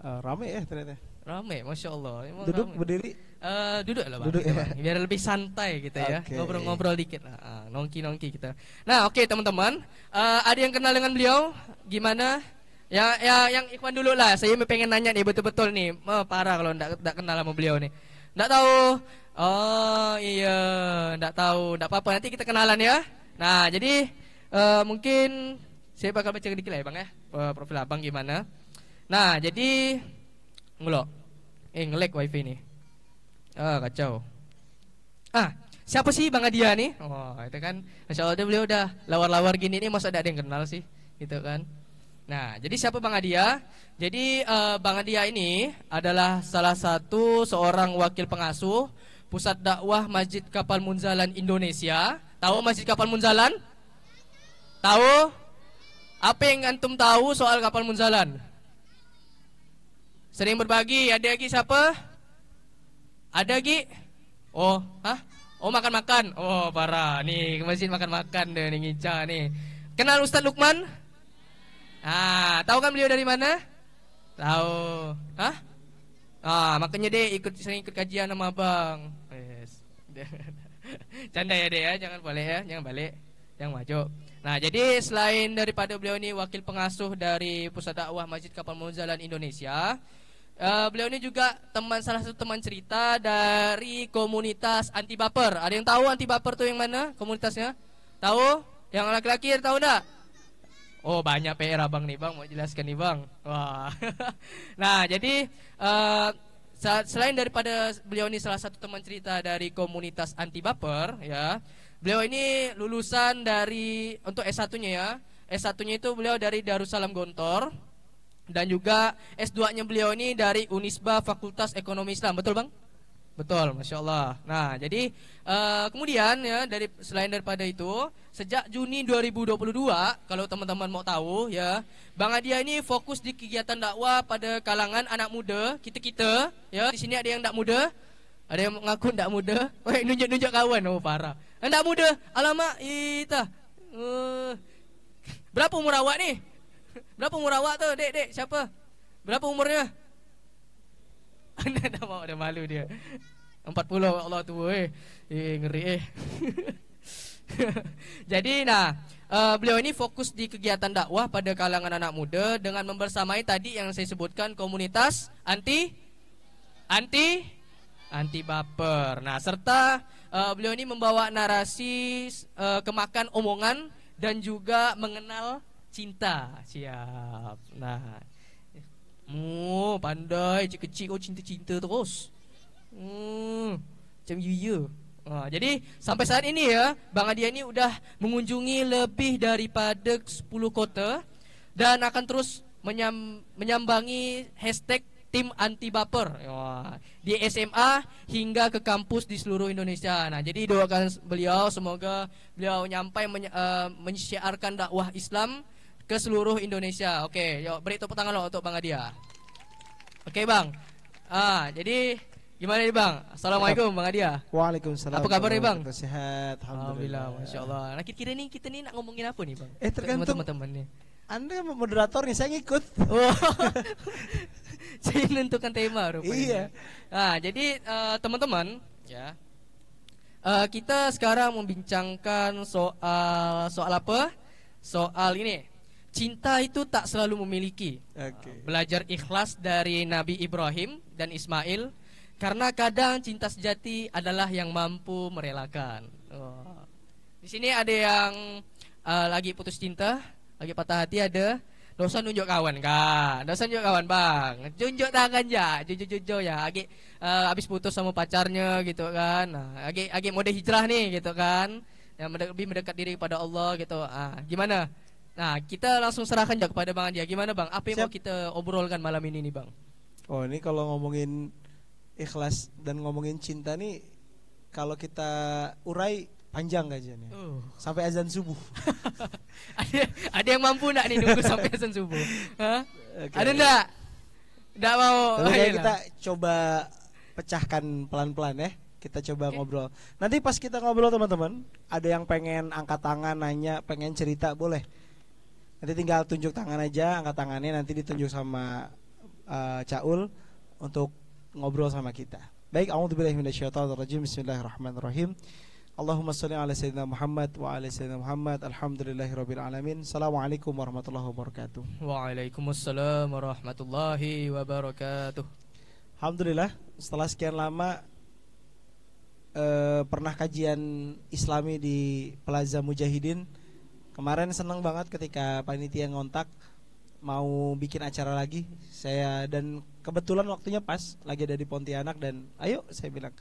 Rame ya ternyata. Rame, Masya Allah. Emang Duduk rame. berdiri. Duduk lah bang, Duduk gitu, ya. Bang. Biar lebih santai gitu ya. Oke. Ngobrol-ngobrol dikit lah. Nongki-nongki kita. Nah oke teman-teman, ada yang kenal dengan beliau? Gimana? Ya, yang Ikhwan dulu lah. Saya pengen nanya nih betul-betul nih. Parah kalau enggak kenal sama beliau nih. Enggak tahu. Oh iya, enggak tahu. Enggak apa-apa, nanti kita kenalan ya. Nah jadi mungkin saya bakal baca dikit lah ya bang ya. Profil abang gimana? Nah jadi ngelek wifi nih. Kacau. Siapa sih Bang Adia nih? Oh, itu kan Masya Allah beliau udah lawar-lawar gini nih, masa ada yang kenal sih, gitu kan. Nah, jadi siapa Bang Adia? Jadi Bang Adia ini adalah salah satu seorang wakil pengasuh Pusat Dakwah Masjid Kapal Munzalan Indonesia. Tahu Masjid Kapal Munzalan? Tahu? Apa yang antum tahu soal Kapal Munzalan? Sering berbagi, ada lagi siapa? Ada Gi? Oh, Oh makan-makan. Oh parah. Nih ke masjid makan-makan deh nih nginca nih. Kenal Ustadz Lukman? Tahu kan beliau dari mana? Tahu. Makanya deh sering ikut kajian sama abang. Yes. Canda ya deh ya, jangan balik, jangan maju. Nah jadi selain daripada beliau ini wakil pengasuh dari Pusat Dakwah Masjid Kapal Munzalan Indonesia, beliau ini juga salah satu teman cerita dari komunitas anti baper. Ada yang tahu anti baper tuh yang mana komunitasnya? Tahu? Yang laki-laki tahu enggak? Oh banyak PR abang nih bang, mau jelaskan nih bang. Wah. Nah jadi selain daripada beliau ini salah satu teman cerita dari komunitas anti baper, ya, beliau ini lulusan dari untuk S1-nya ya. S1-nya itu beliau dari Darussalam Gontor. Dan juga S2-nya beliau ini dari Unisba Fakultas Ekonomi Islam. Betul bang? Betul, Masya Allah. Nah jadi kemudian ya selain daripada itu, sejak Juni 2022, kalau teman-teman mau tahu ya, Bang Adia ini fokus di kegiatan dakwah pada kalangan anak muda, kita ya. Di sini ada yang enggak muda, ada yang mengaku enggak muda. Nunjuk-nunjuk kawan, oh parah. Enggak muda, alamak ita. Berapa umur awak nih? Berapa umur awak tuh, dek? Siapa? Berapa umurnya? Anda dah mau, ada malu dia. 40, Allah tua ngeri Jadi beliau ini fokus di kegiatan dakwah pada kalangan anak muda dengan membersamai tadi yang saya sebutkan komunitas anti baper. Nah, serta beliau ini membawa narasi kemakan omongan dan juga mengenal cinta. Siap. Nah, pandai kecil kau cinta-cinta terus. Macam you. Jadi sampai saat ini ya, Bang Adia ini udah mengunjungi lebih daripada 10 kota dan akan terus menyambangi hashtag tim anti baper di SMA hingga ke kampus di seluruh Indonesia. Nah, jadi doakan beliau semoga beliau nyampai menyiarkan dakwah Islam ke seluruh Indonesia. Oke, yuk beri tepuk tangan untuk Bang Adia. Oke, Bang. Jadi gimana nih Bang? Assalamualaikum Bang Adia. Waalaikumsalam. Apa kabar nih Bang? Sehat, alhamdulillah. Masya Allah. Nah kira-kira nih kita nih nak ngomongin apa nih Bang? Tergantung teman-teman nih. Anda moderatornya, saya ngikut. Saya menentukan tema rupanya. Iya. Nah jadi teman-teman ya, kita sekarang membincangkan soal apa? Soal ini. Cinta itu tak selalu memiliki. Belajar ikhlas dari Nabi Ibrahim dan Ismail. Karena kadang cinta sejati adalah yang mampu merelakan. Di sini ada yang lagi putus cinta, lagi patah hati ada. Dosa nunjuk kawan kak, dosa nunjuk kawan bang. Tunjuk tangan ya, jujur ya. Habis putus sama pacarnya gitu kan. Agi mode hijrah nih gitu kan. Yang lebih mendekat diri kepada Allah gitu. Gimana? Nah kita langsung serahkan aja kepada Bang Adia. Gimana Bang? Apa yang mau kita obrolkan malam ini nih Bang? Ini kalau ngomongin ikhlas dan ngomongin cinta nih, kalau kita urai panjang aja nih, sampai azan subuh. ada yang mampu nak nih nunggu sampai azan subuh? Ada enggak? Enggak mau. Kita coba pecahkan pelan-pelan ya. Kita coba ngobrol. Nanti pas kita ngobrol teman-teman, ada yang pengen angkat tangan, nanya, pengen cerita, boleh. Nanti tinggal tunjuk tangan aja, angkat tangannya, nanti ditunjuk sama Caul untuk ngobrol sama kita. Baik, a'udzubillahi minasyaitonirrajim. Bismillahirrahmanirrahim. Allahumma shalli ala sayyidina Muhammad wa ala sayyidina Muhammad. Alhamdulillahirabbil alamin. Assalamualaikum warahmatullahi wabarakatuh. Waalaikumsalam warahmatullahi wabarakatuh. Alhamdulillah, setelah sekian lama pernah kajian Islami di Plaza Mujahidin. Kemarin senang banget ketika panitia ngontak mau bikin acara lagi. Saya dan kebetulan waktunya pas lagi ada di Pontianak dan ayo saya bilang.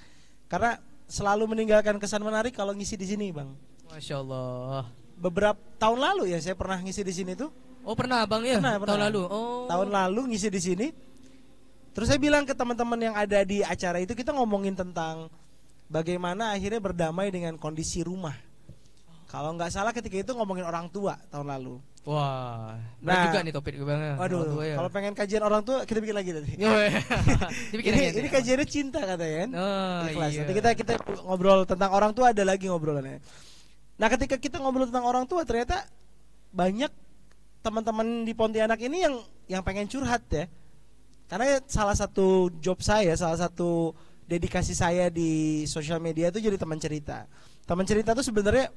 Karena selalu meninggalkan kesan menarik kalau ngisi di sini, Bang. Masya Allah. Beberapa tahun lalu ya saya pernah ngisi di sini tuh. Oh pernah Bang ya? Pernah. Tahun lalu. Oh. Tahun lalu ngisi di sini. Terus saya bilang ke teman-teman yang ada di acara itu, kita ngomongin tentang bagaimana akhirnya berdamai dengan kondisi rumah. Kalau nggak salah ketika itu ngomongin orang tua tahun lalu. Wah, berat juga nih topik Bang. Waduh, ya. kalau pengen kajian orang tua kita bikin lagi tadi. Ini kajiannya cinta katanya kan. Oh, Ikhlas. iya. Nanti kita ngobrol tentang orang tua, ada lagi ngobrolannya. Nah, ketika kita ngobrol tentang orang tua ternyata banyak teman-teman di Pontianak ini yang pengen curhat ya. Karena salah satu job saya, salah satu dedikasi saya di sosial media itu jadi teman cerita. Teman cerita tuh sebenarnya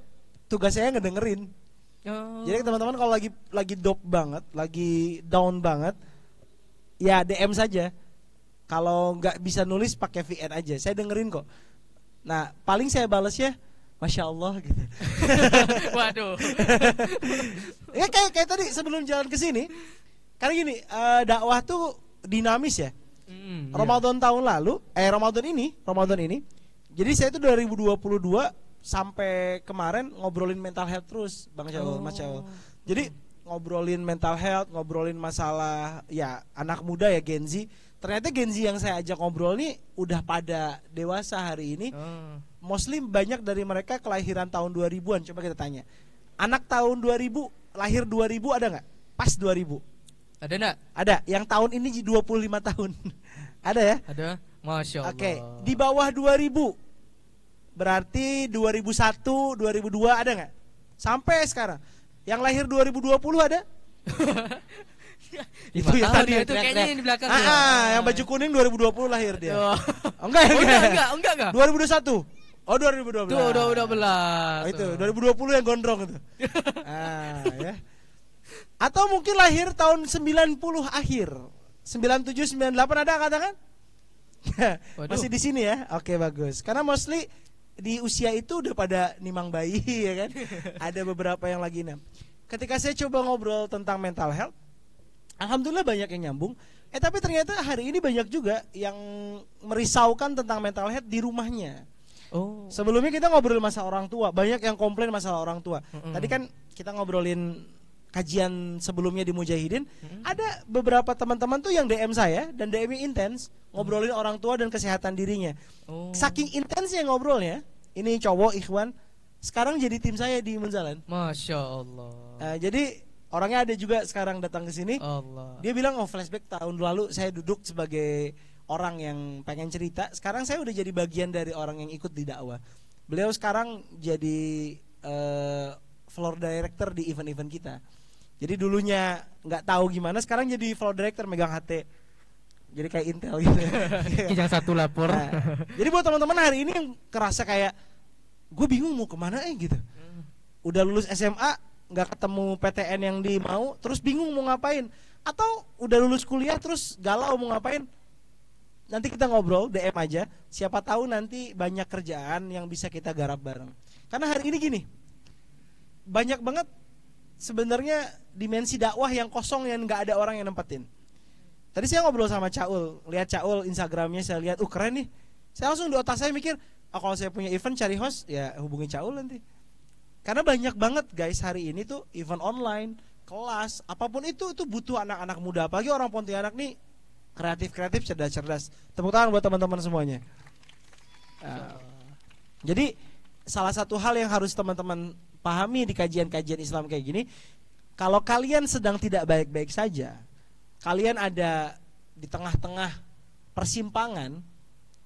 tugas saya ngedengerin. Oh. Jadi teman-teman kalau lagi drop banget, lagi down banget, ya DM saja. Kalau nggak bisa nulis pakai VN aja, saya dengerin kok. Nah, paling saya balesnya Masya Allah gitu. Waduh. Ya kayak tadi sebelum jalan ke sini, karena gini, dakwah tuh dinamis ya. Ramadan tahun lalu, Ramadan ini. Jadi saya tuh 2022 sampai kemarin ngobrolin mental health terus, Bang Caul, Mas Caul. Jadi ngobrolin mental health, ngobrolin masalah ya anak muda ya, Gen Z. Ternyata Gen Z yang saya ajak ngobrol nih udah pada dewasa hari ini. Mostly banyak dari mereka kelahiran tahun 2000-an. Coba kita tanya. Anak tahun 2000, lahir 2000 ada nggak? Pas 2000. Ada enggak? Ada. Yang tahun ini 25 tahun. Ada ya? Ada. Masya Allah. Oke, di bawah 2000. Berarti 2001, 2002 ada nggak? Sampai sekarang. Yang lahir 2020 ada? Itu ya tadi itu kayaknya yang di belakang ya. Yang baju kuning 2020 lahir dia. Oh. Enggak. 2021. Oh 2012. Tuh udah belas. Oh, itu 2020 yang gondrong itu. Ya. Atau mungkin lahir tahun 90 akhir. 97 98 ada katakan? Masih di sini ya. Oke, bagus. Karena mostly di usia itu udah pada nimang bayi ya kan. Ada beberapa yang lagi Ketika saya coba ngobrol tentang mental health, alhamdulillah banyak yang nyambung. Tapi ternyata hari ini banyak juga yang merisaukan tentang mental health di rumahnya. Oh. Sebelumnya kita ngobrol masalah orang tua, banyak yang komplain masalah orang tua. Tadi kan kita ngobrolin kajian sebelumnya di Mujahidin, ada beberapa teman-teman tuh yang DM saya dan DM-nya intens ngobrolin orang tua dan kesehatan dirinya. Saking intensnya ngobrolnya, ini cowok Ikhwan sekarang jadi tim saya di Munzalan. Masya Allah. Jadi orangnya ada juga sekarang datang ke sini. Allah. Dia bilang flashback tahun lalu saya duduk sebagai orang yang pengen cerita. Sekarang saya udah jadi bagian dari orang yang ikut di dakwah. Beliau sekarang jadi floor director di event-event kita. Jadi dulunya nggak tahu gimana, sekarang jadi floor director megang HT. Jadi kayak Intel gitu. Kijang satu lapor. Jadi buat teman-teman hari ini yang kerasa kayak gue bingung mau kemana gitu. Udah lulus SMA nggak ketemu PTN yang dimau, terus bingung mau ngapain. Atau udah lulus kuliah terus galau mau ngapain. Nanti kita ngobrol DM aja. Siapa tahu nanti banyak kerjaan yang bisa kita garap bareng. Karena hari ini gini, banyak banget sebenarnya dimensi dakwah yang kosong yang nggak ada orang yang nempatin. Tadi saya ngobrol sama Caul, lihat Caul Instagramnya, saya lihat, keren nih. Saya langsung di otak saya mikir, kalau saya punya event cari host, ya hubungi Caul nanti. Karena banyak banget guys hari ini tuh event online, kelas, apapun itu butuh anak-anak muda. Apalagi orang Pontianak nih kreatif, cerdas. Tepuk tangan buat teman-teman semuanya. Jadi salah satu hal yang harus teman-teman pahami di kajian-kajian Islam kayak gini, kalau kalian sedang tidak baik-baik saja, kalian ada di tengah-tengah persimpangan,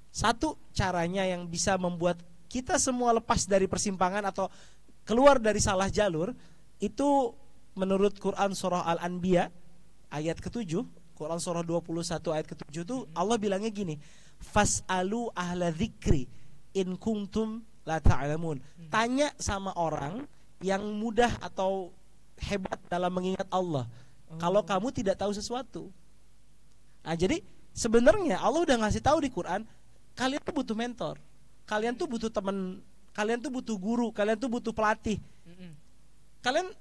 satu caranya yang bisa membuat kita semua lepas dari persimpangan atau keluar dari salah jalur, itu menurut Quran surah Al-Anbiya ayat ke-7, Quran surah 21 ayat ke-7 tuh Allah bilangnya gini, fas'alu ahla dzikri in kuntum la ta'lamun. Tanya sama orang yang mudah atau hebat dalam mengingat Allah kalau kamu tidak tahu sesuatu. Nah, jadi sebenarnya Allah udah ngasih tahu di Quran, kalian tuh butuh mentor, kalian tuh butuh teman, kalian tuh butuh guru, kalian tuh butuh pelatih. Kalian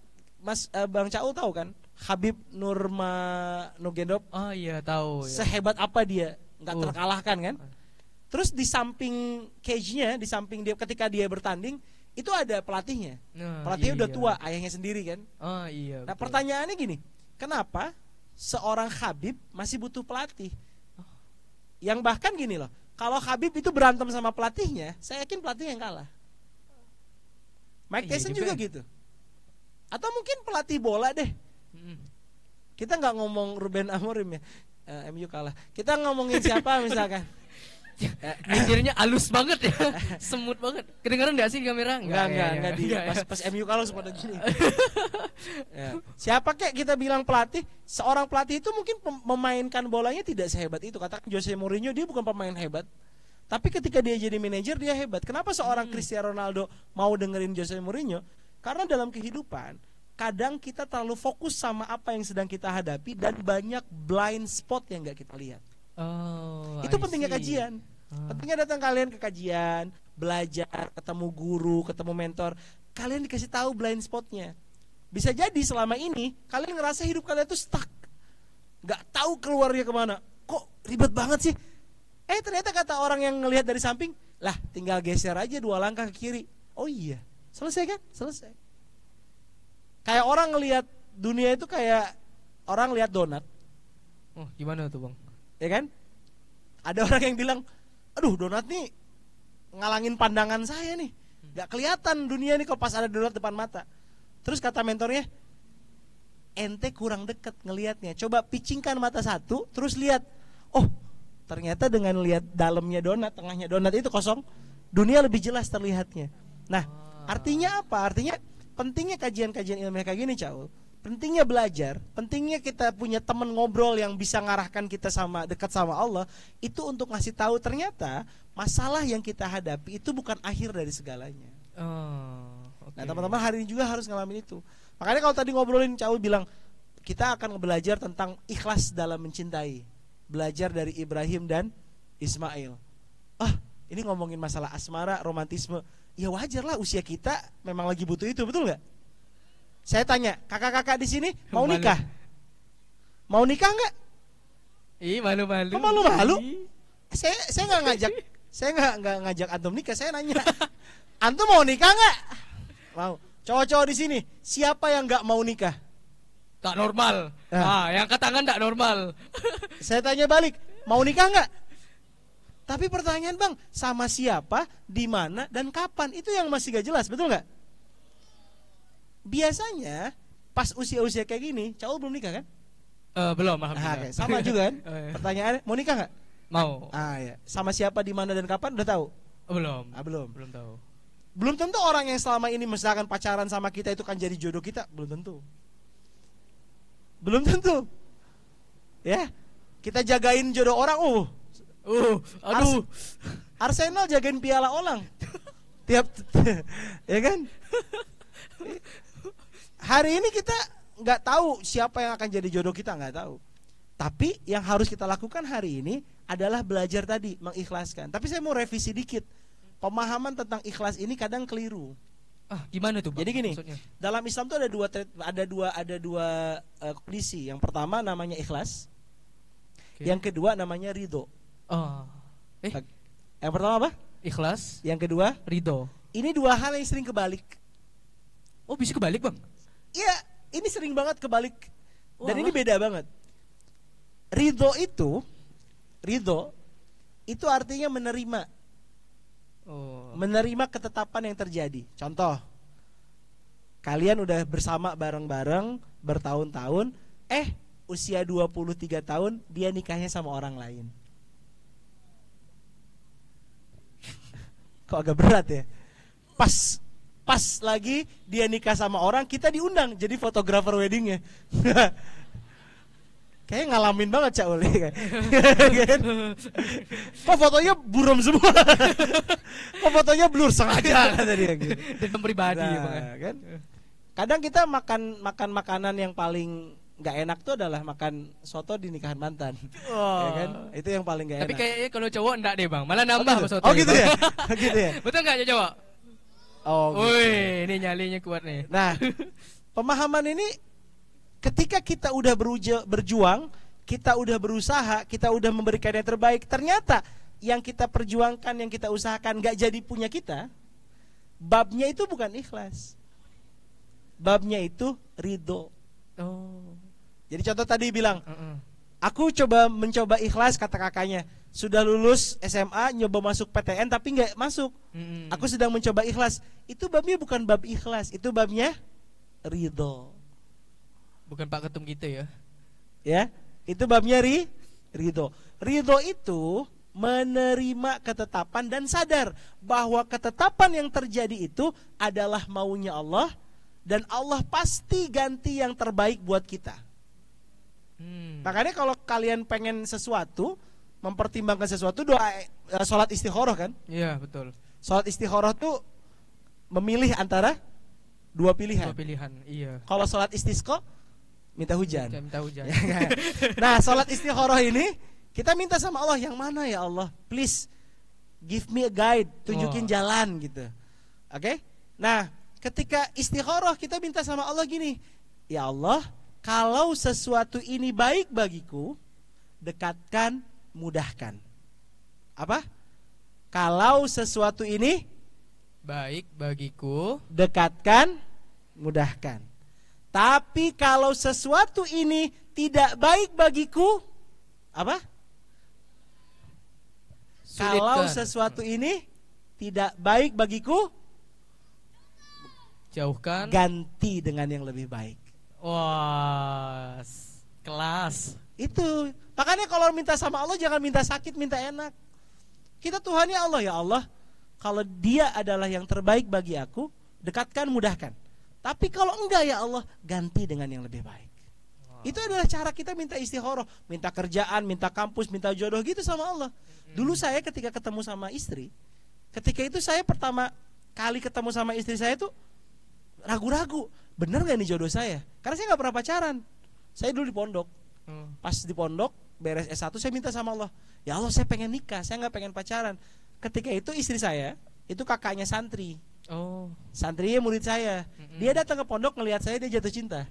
Bang Caul tahu kan Habib Nurmagomedov? Oh iya tahu ya. Sehebat apa dia, nggak terkalahkan kan? Terus di samping cage-nya, di samping dia ketika dia bertanding itu ada pelatihnya. Pelatihnya udah tua, ayahnya sendiri kan? Oh iya. Nah, pertanyaannya gini, kenapa seorang Habib masih butuh pelatih? Yang bahkan gini loh, kalau Habib itu berantem sama pelatihnya, saya yakin pelatih yang kalah. Mike Tyson juga gitu. Atau mungkin pelatih bola deh. Kita nggak ngomong Ruben Amorim ya, MU kalah. Kita ngomongin siapa misalkan? Mikirnya halus banget ya, semut banget. Kedengeran nggak sih di kamera? Enggak di pas MU kalah seperti gini. Ya. Siapa kek kita bilang pelatih? Seorang pelatih itu mungkin memainkan bolanya tidak sehebat itu. Katakan Jose Mourinho, dia bukan pemain hebat. Tapi ketika dia jadi manajer dia hebat. Kenapa seorang Cristiano Ronaldo mau dengerin Jose Mourinho? Karena dalam kehidupan kadang kita terlalu fokus sama apa yang sedang kita hadapi dan banyak blind spot yang nggak kita lihat. Itu pentingnya kajian. Pentingnya datang kalian ke kajian, belajar, ketemu guru, ketemu mentor. Kalian dikasih tahu blind spotnya. Bisa jadi selama ini kalian ngerasa hidup kalian tuh stuck, nggak tahu keluarnya kemana. Kok ribet banget sih? Ternyata kata orang yang ngelihat dari samping, lah tinggal geser aja 2 langkah ke kiri. Oh iya, selesai kan? Selesai. Kayak orang ngelihat dunia itu kayak orang lihat donat. Oh, gimana tuh, Bang? Ya kan? Ada orang yang bilang, aduh donat nih ngalangin pandangan saya nih, gak kelihatan dunia nih kalau pas ada donat depan mata. Terus kata mentornya, ente kurang deket ngelihatnya, coba picingkan mata satu, terus lihat. Oh, ternyata dengan lihat dalamnya donat, tengahnya donat itu kosong, dunia lebih jelas terlihatnya. Nah, artinya apa? Artinya pentingnya kajian-kajian ilmiah kayak gini, Caul. Pentingnya belajar, pentingnya kita punya teman ngobrol yang bisa ngarahkan kita dekat sama Allah, itu untuk ngasih tahu ternyata masalah yang kita hadapi itu bukan akhir dari segalanya. Nah, teman-teman hari ini juga harus ngalamin itu. Makanya kalau tadi ngobrolin Caul bilang kita akan belajar tentang ikhlas dalam mencintai, belajar dari Ibrahim dan Ismail. Ini ngomongin masalah asmara, romantisme. Ya wajar lah, usia kita memang lagi butuh itu, betul nggak? Saya tanya, kakak-kakak di sini mau nikah? Mau nikah nggak? Malu-malu. Kok malu-malu? Saya nggak ngajak, saya nggak ngajak antum nikah. Saya nanya, antum mau nikah nggak? Mau. Cowok-cowok di sini, siapa yang nggak mau nikah? Tak normal. Yang angkat tangan tak normal. Saya tanya balik, mau nikah nggak? Tapi pertanyaan bang, sama siapa, di mana, dan kapan? Itu yang masih gak jelas, betul nggak? Biasanya pas usia-usia kayak gini, Caul belum nikah kan? Belum, alhamdulillah. Sama juga kan? Pertanyaannya, mau nikah nggak? Mau. Ya. Sama siapa, di mana, dan kapan? Udah tahu? Belum. Belum Tahu. Belum tentu orang yang selama ini misalkan pacaran sama kita itu kan jadi jodoh kita, belum tentu. Ya, kita jagain jodoh orang. Aduh. Arsenal jagain piala orang. Tiap, ya kan? Hari ini kita nggak tahu siapa yang akan jadi jodoh kita, nggak tahu. Tapi yang harus kita lakukan hari ini adalah belajar tadi, mengikhlaskan. Tapi saya mau revisi dikit. Pemahaman tentang ikhlas ini kadang keliru. Gimana tuh, Bang? Jadi gini, maksudnya? Dalam Islam tuh ada dua kondisi. Yang pertama namanya ikhlas. Yang kedua namanya ridho. Yang pertama apa? Ikhlas. Yang kedua ridho. Ini 2 hal yang sering kebalik. Bisa kebalik, Bang? Iya, ini sering banget kebalik. Dan ini beda banget. Ridho itu artinya menerima. Menerima ketetapan yang terjadi. Contoh, kalian udah bersama bareng-bareng bertahun-tahun, usia 23 tahun dia nikahnya sama orang lain. Kok agak berat ya? Pas lagi dia nikah sama orang, kita diundang jadi fotografer weddingnya. Kayaknya ngalamin banget Cak Uli kan. Kok fotonya buram semua. Kok fotonya blur sengaja kata dia gitu. Dendam pribadi ya, Bang. Kan? Kadang kita makan makanan yang paling nggak enak tuh adalah makan soto di nikahan mantan. Oh. Ya kan? Itu yang paling nggak enak. Tapi kayaknya kalau cowok enggak deh, Bang. Malah nambah gitu? soto. Oh gitu ya? Gitu ya? Betul enggak ya cowok? Oh gitu. Woi, ini nyalinya kuat nih. Nah, pemahaman ini ketika kita udah berjuang, kita udah berusaha, kita udah memberikan yang terbaik, ternyata yang kita perjuangkan, yang kita usahakan nggak jadi punya kita, babnya itu bukan ikhlas. Babnya itu ridho. Oh. Jadi contoh tadi bilang, aku mencoba ikhlas kata kakaknya. Sudah lulus SMA, nyoba masuk PTN tapi nggak masuk. Aku sedang mencoba ikhlas. Itu babnya bukan bab ikhlas, itu babnya ridho. Bukan Pak Ketum gitu ya? Ya, itu babnya ridho. Ridho itu menerima ketetapan dan sadar bahwa ketetapan yang terjadi itu adalah maunya Allah. Dan Allah pasti ganti yang terbaik buat kita. Makanya kalau kalian pengen sesuatu, mempertimbangkan sesuatu, doa sholat istikharah kan? Iya betul. Sholat istikharah tuh memilih antara dua pilihan. Iya. Kalau sholat istisqa minta hujan. Minta hujan. Nah sholat istikharah ini kita minta sama Allah, yang mana ya Allah? Please give me a guide, tunjukin jalan gitu. Oke? Nah ketika istikharah kita minta sama Allah gini, ya Allah, kalau sesuatu ini baik bagiku, dekatkan, mudahkan. Apa? Kalau sesuatu ini baik bagiku, dekatkan, mudahkan. Tapi kalau sesuatu ini tidak baik bagiku, apa? Sulitkan. Kalau sesuatu ini tidak baik bagiku, jauhkan, ganti dengan yang lebih baik. Wah, kelas. Itu. Makanya kalau minta sama Allah jangan minta sakit, minta enak. Kita Tuhannya Allah, ya Allah, kalau dia adalah yang terbaik bagi aku, dekatkan, mudahkan. Tapi kalau enggak ya Allah, ganti dengan yang lebih baik. Itu adalah cara kita minta istikharah, minta kerjaan, minta kampus, minta jodoh gitu sama Allah. Dulu saya ketika ketemu sama istri, ketika itu saya pertama kali ketemu sama istri saya tuh ragu-ragu, bener gak ini jodoh saya? Karena saya gak pernah pacaran. Saya dulu di pondok. Pas di pondok beres S1 saya minta sama Allah, ya Allah saya pengen nikah, saya gak pengen pacaran. Ketika itu istri saya, itu kakaknya santri. Oh, santrinya murid saya. Dia datang ke pondok ngelihat saya, dia jatuh cinta.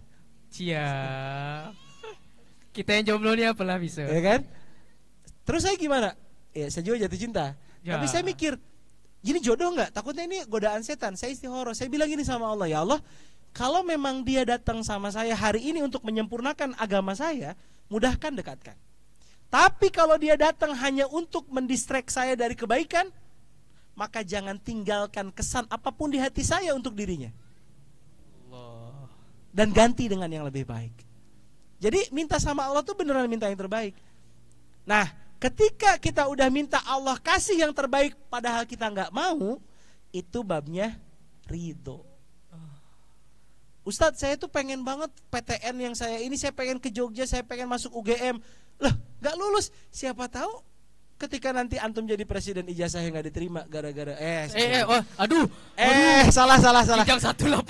Cia. Kita yang jomblo nih apalah bisa. Ya kan? Terus saya gimana? Ya saya juga jatuh cinta. Ya. Tapi saya mikir, gini jodoh nggak? Takutnya ini godaan setan. Saya istikharah. Saya bilang gini sama Allah, ya Allah, kalau memang dia datang sama saya hari ini untuk menyempurnakan agama saya, mudahkan, dekatkan. Tapi kalau dia datang hanya untuk mendistract saya dari kebaikan, maka jangan tinggalkan kesan apapun di hati saya untuk dirinya. Allah. Dan ganti dengan yang lebih baik. Jadi minta sama Allah tuh beneran minta yang terbaik. Nah, ketika kita udah minta Allah kasih yang terbaik padahal kita nggak mau, itu babnya ridho. Ustadz, saya tuh pengen banget PTN yang saya pengen ke Jogja, saya pengen masuk UGM. Lah, nggak lulus. Siapa tahu ketika nanti antum jadi presiden ijazah yang nggak diterima gara-gara salah. Kijang 18.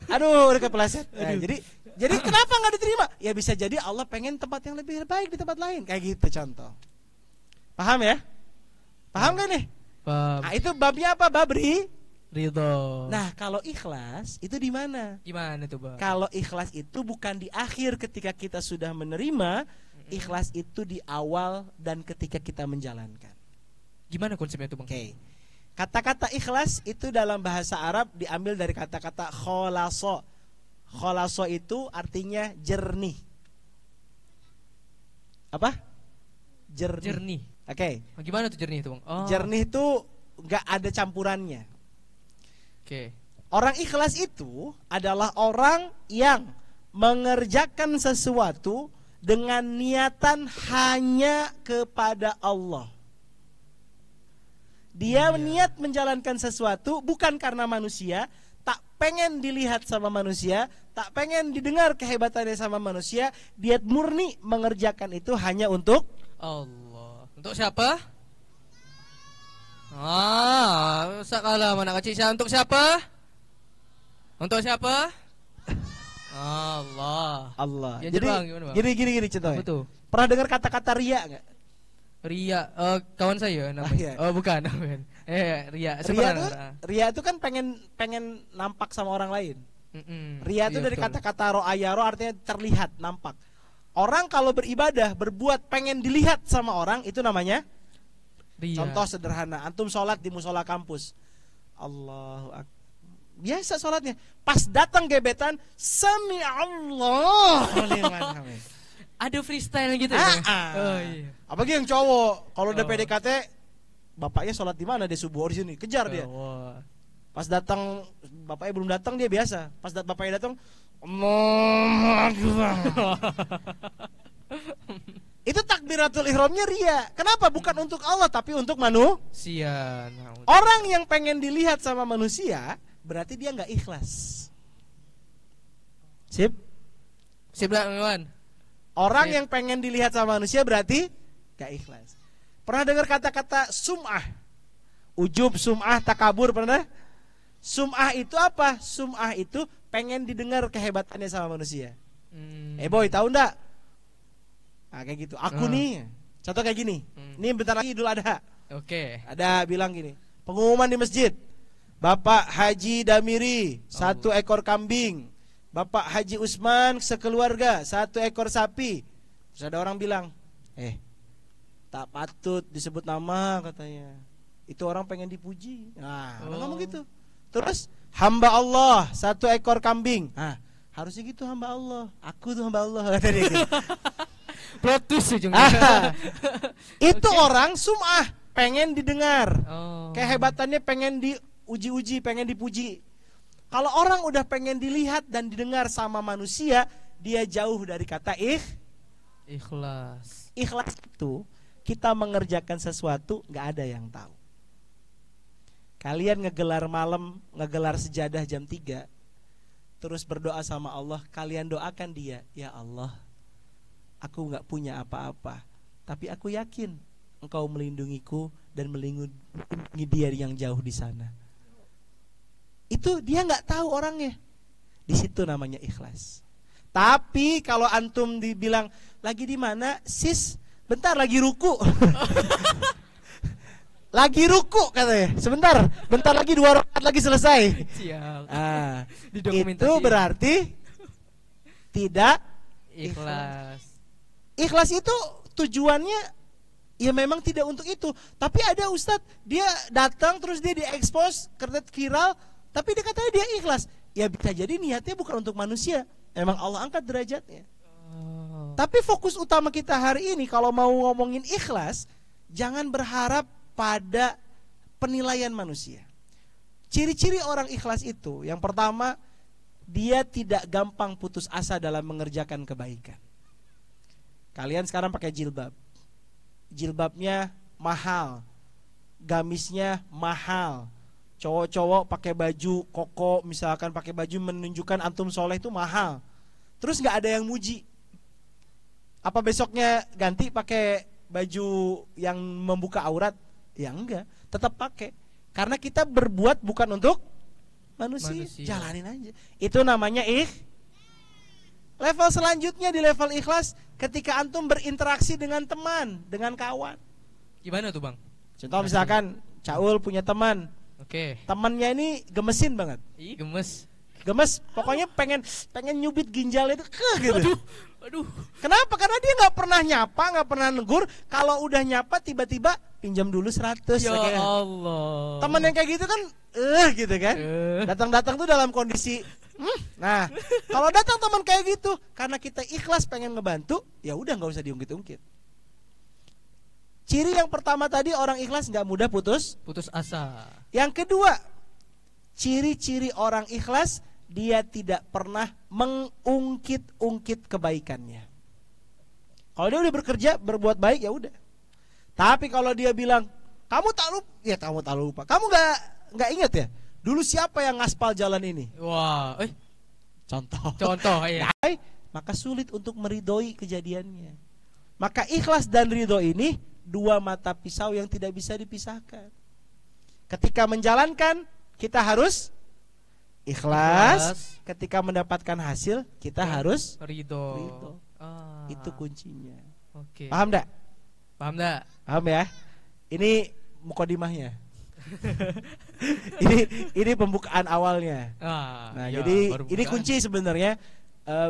Aduh, udah kepeleset. Nah, jadi kenapa nggak diterima? Ya bisa jadi Allah pengen tempat yang lebih baik di tempat lain. Kayak gitu contoh. Paham ya? Paham gak nih? Paham. Nah, itu babnya apa? Bab ridho. Nah, kalau ikhlas itu di mana? Gimana tuh, Bang? Kalau ikhlas itu bukan di akhir ketika kita sudah menerima, ikhlas itu di awal dan ketika kita menjalankan. Gimana konsepnya tuh, Bang? Oke. Kata-kata ikhlas itu dalam bahasa Arab diambil dari kata-kata kholaso. Kholaso itu artinya jernih. Apa? Jernih. Oke. Gimana tuh jernih itu, Bang? Oh. Jernih itu nggak ada campurannya. Oke. Orang ikhlas itu adalah orang yang mengerjakan sesuatu dengan niatan hanya kepada Allah. Dia niat menjalankan sesuatu bukan karena manusia, pengen dilihat sama manusia, tak pengen didengar kehebatannya sama manusia. Dia murni mengerjakan itu hanya untuk Allah. Untuk siapa? Sakala mana kecil saya untuk siapa? Untuk siapa? Allah. Allah. Ya, Jadi Bang, gimana, Bang? gini contohnya. Apa tuh? Pernah dengar kata-kata ria nggak? Ria, kawan saya namanya. iya. Oh, bukan. Ria. Ria itu kan pengen nampak sama orang lain. Ria itu Iya, dari betul. kata-kata ro'ayaro artinya terlihat, nampak. Orang kalau beribadah, berbuat pengen dilihat sama orang, itu namanya Ria. contoh sederhana. Antum sholat di musola kampus, Allahu Akbar, biasa sholatnya. Pas datang gebetan, Sami Allah liman hamid. Ada freestyle gitu ya? Oh iya. Apalagi yang cowok, kalau udah Oh. PDKT, bapaknya sholat di mana? Dia subuh di sini, kejar dia. Wah. Pas datang bapaknya belum datang, dia biasa. Pas bapaknya datang, Allahu Akbar. Itu takbiratul ihramnya ria. Kenapa? Bukan untuk Allah tapi untuk manusia. Sian. Orang yang pengen dilihat sama manusia berarti dia nggak ikhlas. Sip. Wan. Orang Sip. yang pengen dilihat sama manusia berarti nggak ikhlas. Pernah dengar kata-kata sum'ah? Ujub, sum'ah, takabur, pernah? Sum'ah itu apa? Sum'ah itu pengen didengar kehebatannya sama manusia. Boy, tahu ndak? Nah, kayak gitu. Aku nih, contoh kayak gini. Ini bentar lagi Idul Adha. Oke. Ada bilang gini, pengumuman di masjid. Bapak Haji Damiri 1 ekor kambing. Bapak Haji Usman sekeluarga 1 ekor sapi. Terus ada orang bilang, tak patut disebut nama katanya. Itu orang pengen dipuji. Nah, orang ngomong gitu. Terus hamba Allah 1 ekor kambing. Nah, harusnya gitu hamba Allah. Aku tuh hamba Allah kata dia gitu. Protes ujungnya. Itu orang sum'ah, pengen didengar. Oh. Kehebatannya pengen diuji-uji, pengen dipuji. Kalau orang udah pengen dilihat dan didengar sama manusia, dia jauh dari kata Ikhlas. ikhlas itu kita mengerjakan sesuatu nggak ada yang tahu. Kalian ngegelar malam, ngegelar sejadah jam 3, terus berdoa sama Allah, kalian doakan dia, ya Allah, aku nggak punya apa-apa, tapi aku yakin Engkau melindungiku dan melindungi dia yang jauh di sana. Itu dia nggak tahu orangnya. Di situ namanya ikhlas. Tapi kalau antum dibilang lagi di mana, sis, bentar lagi ruku. Lagi ruku katanya. Sebentar, bentar lagi 2 rakaat lagi selesai. Siap. Itu berarti tidak ikhlas. Ikhlas itu tujuannya ya memang tidak untuk itu. Tapi ada ustadz, dia datang terus dia diekspos, kernet viral, tapi dia katanya dia ikhlas. Ya bisa jadi niatnya bukan untuk manusia. Memang Allah angkat derajatnya. Tapi fokus utama kita hari ini kalau mau ngomongin ikhlas, jangan berharap pada penilaian manusia. Ciri-ciri orang ikhlas itu, yang pertama, dia tidak gampang putus asa dalam mengerjakan kebaikan. Kalian sekarang pakai jilbab. Jilbabnya mahal, gamisnya mahal. Cowok-cowok pakai baju koko, misalkan pakai baju menunjukkan antum soleh itu mahal. Terus nggak ada yang muji. Apa besoknya ganti pakai baju yang membuka aurat? Ya enggak, tetap pakai. Karena kita berbuat bukan untuk manusia. Jalanin aja. Itu namanya Level selanjutnya di level ikhlas, ketika antum berinteraksi dengan teman, dengan kawan. Gimana tuh, Bang? Contoh misalkan Caul punya teman. Oke. Temannya ini gemesin banget. Ih, gemes. Gemes, pokoknya pengen nyubit ginjalnya itu gitu. Aduh. Kenapa? Karena dia nggak pernah nyapa, nggak pernah negur. Kalau udah nyapa tiba-tiba pinjam dulu 100. Ya kayak. Allah. Temen yang kayak gitu kan, gitu kan. Datang-datang tuh dalam kondisi. Nah, kalau datang teman kayak gitu, karena kita ikhlas pengen ngebantu, ya udah nggak usah diungkit-ungkit. Ciri yang pertama tadi, orang ikhlas nggak mudah putus asa. Yang kedua, ciri-ciri orang ikhlas, dia tidak pernah mengungkit-ungkit kebaikannya. Kalau dia udah bekerja, berbuat baik, ya udah. Tapi kalau dia bilang, kamu tak lupa, ya kamu tak lupa. Kamu nggak ingat ya? Dulu siapa yang ngaspal jalan ini? Wah, Contoh. contoh ya. Maka sulit untuk meridhoi kejadiannya. Maka ikhlas dan ridho ini dua mata pisau yang tidak bisa dipisahkan. Ketika menjalankan kita harus ikhlas. Ketika mendapatkan hasil kita harus ridho. Itu kuncinya. Oke. Paham enggak? Paham enggak? Paham ya? Ini mukodimahnya. ini pembukaan awalnya. Nah, ya, jadi ini kunci sebenarnya.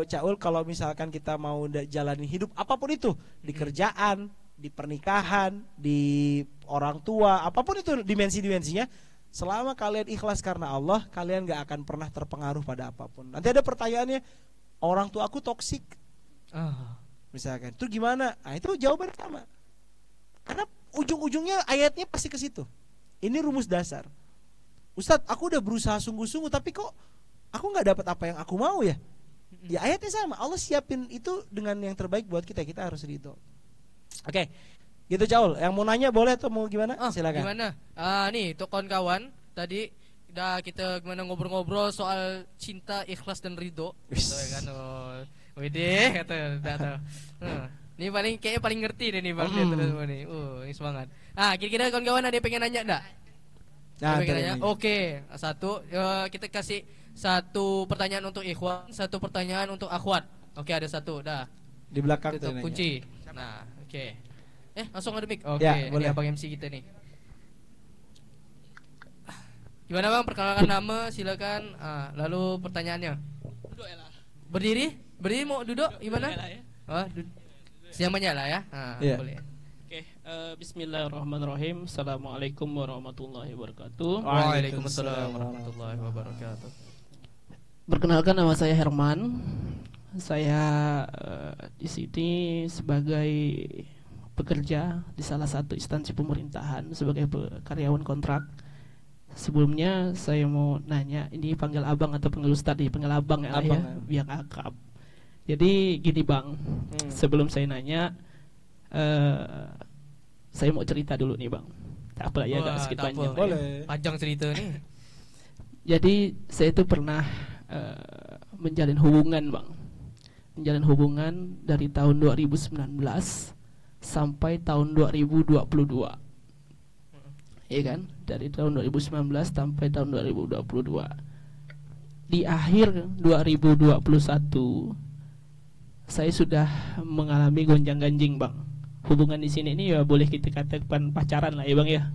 Caul, kalau misalkan kita mau jalani hidup apapun itu, di kerjaan, di pernikahan, di orang tua, apapun itu dimensi-dimensinya, selama kalian ikhlas karena Allah, kalian gak akan pernah terpengaruh pada apapun. Nanti ada pertanyaannya, orang tua aku toksik, misalkan, itu gimana? Nah, itu jawabannya sama. Karena ujung-ujungnya ayatnya pasti ke situ. Ini rumus dasar. Ustadz, aku udah berusaha sungguh-sungguh, tapi kok aku gak dapat apa yang aku mau ya? Ya ayatnya sama. Allah siapin itu dengan yang terbaik buat kita. Kita harus ridho. Oke, gitu Caul. Yang mau nanya boleh atau mau gimana? Silakan. Gimana? Nih, untuk kawan-kawan tadi udah kita gimana ngobrol-ngobrol soal cinta, ikhlas dan ridho. Gitu kan. Widih, kata tuh. Ini kayaknya paling ngerti deh nih Bang Dia terus nih. Ini semangat. Kira-kira kawan-kawan ada yang pengen nanya enggak? Oke, satu kita kasih satu pertanyaan untuk ikhwan, satu pertanyaan untuk akhwat. Oke, ada satu, dah. Di belakang tutup kunci. Nah, oke. Langsung ada mic. Oke, ya, ini Abang MC kita nih. Gimana Bang? Perkenalkan nama, silakan. Lalu pertanyaannya. Duduk ya lah. Berdiri? Berdiri mau duduk? Gimana? Siamanya lah ya. Boleh. Oke, bismillahirrahmanirrahim. Assalamualaikum warahmatullahi wabarakatuh. Waalaikumsalam warahmatullahi wabarakatuh. Perkenalkan, nama saya Herman. Saya di sini sebagai pekerja di salah satu instansi pemerintahan sebagai karyawan kontrak. Sebelumnya saya mau nanya, ini panggil abang atau panggil ustadz? Panggil abang ya, biar akrab. Jadi gini Bang, sebelum saya nanya, saya mau cerita dulu nih Bang. Tak apa ya, agak sedikit panjang. Boleh. Panjang cerita nih. Jadi saya itu pernah menjalin hubungan Bang. Menjalin hubungan dari tahun 2019 sampai tahun 2022. Iya kan? Dari tahun 2019 sampai tahun 2022. Di akhir 2021 saya sudah mengalami gonjang-ganjing Bang. Hubungan di sini ini ya boleh kita katakan pacaran lah ya Bang ya.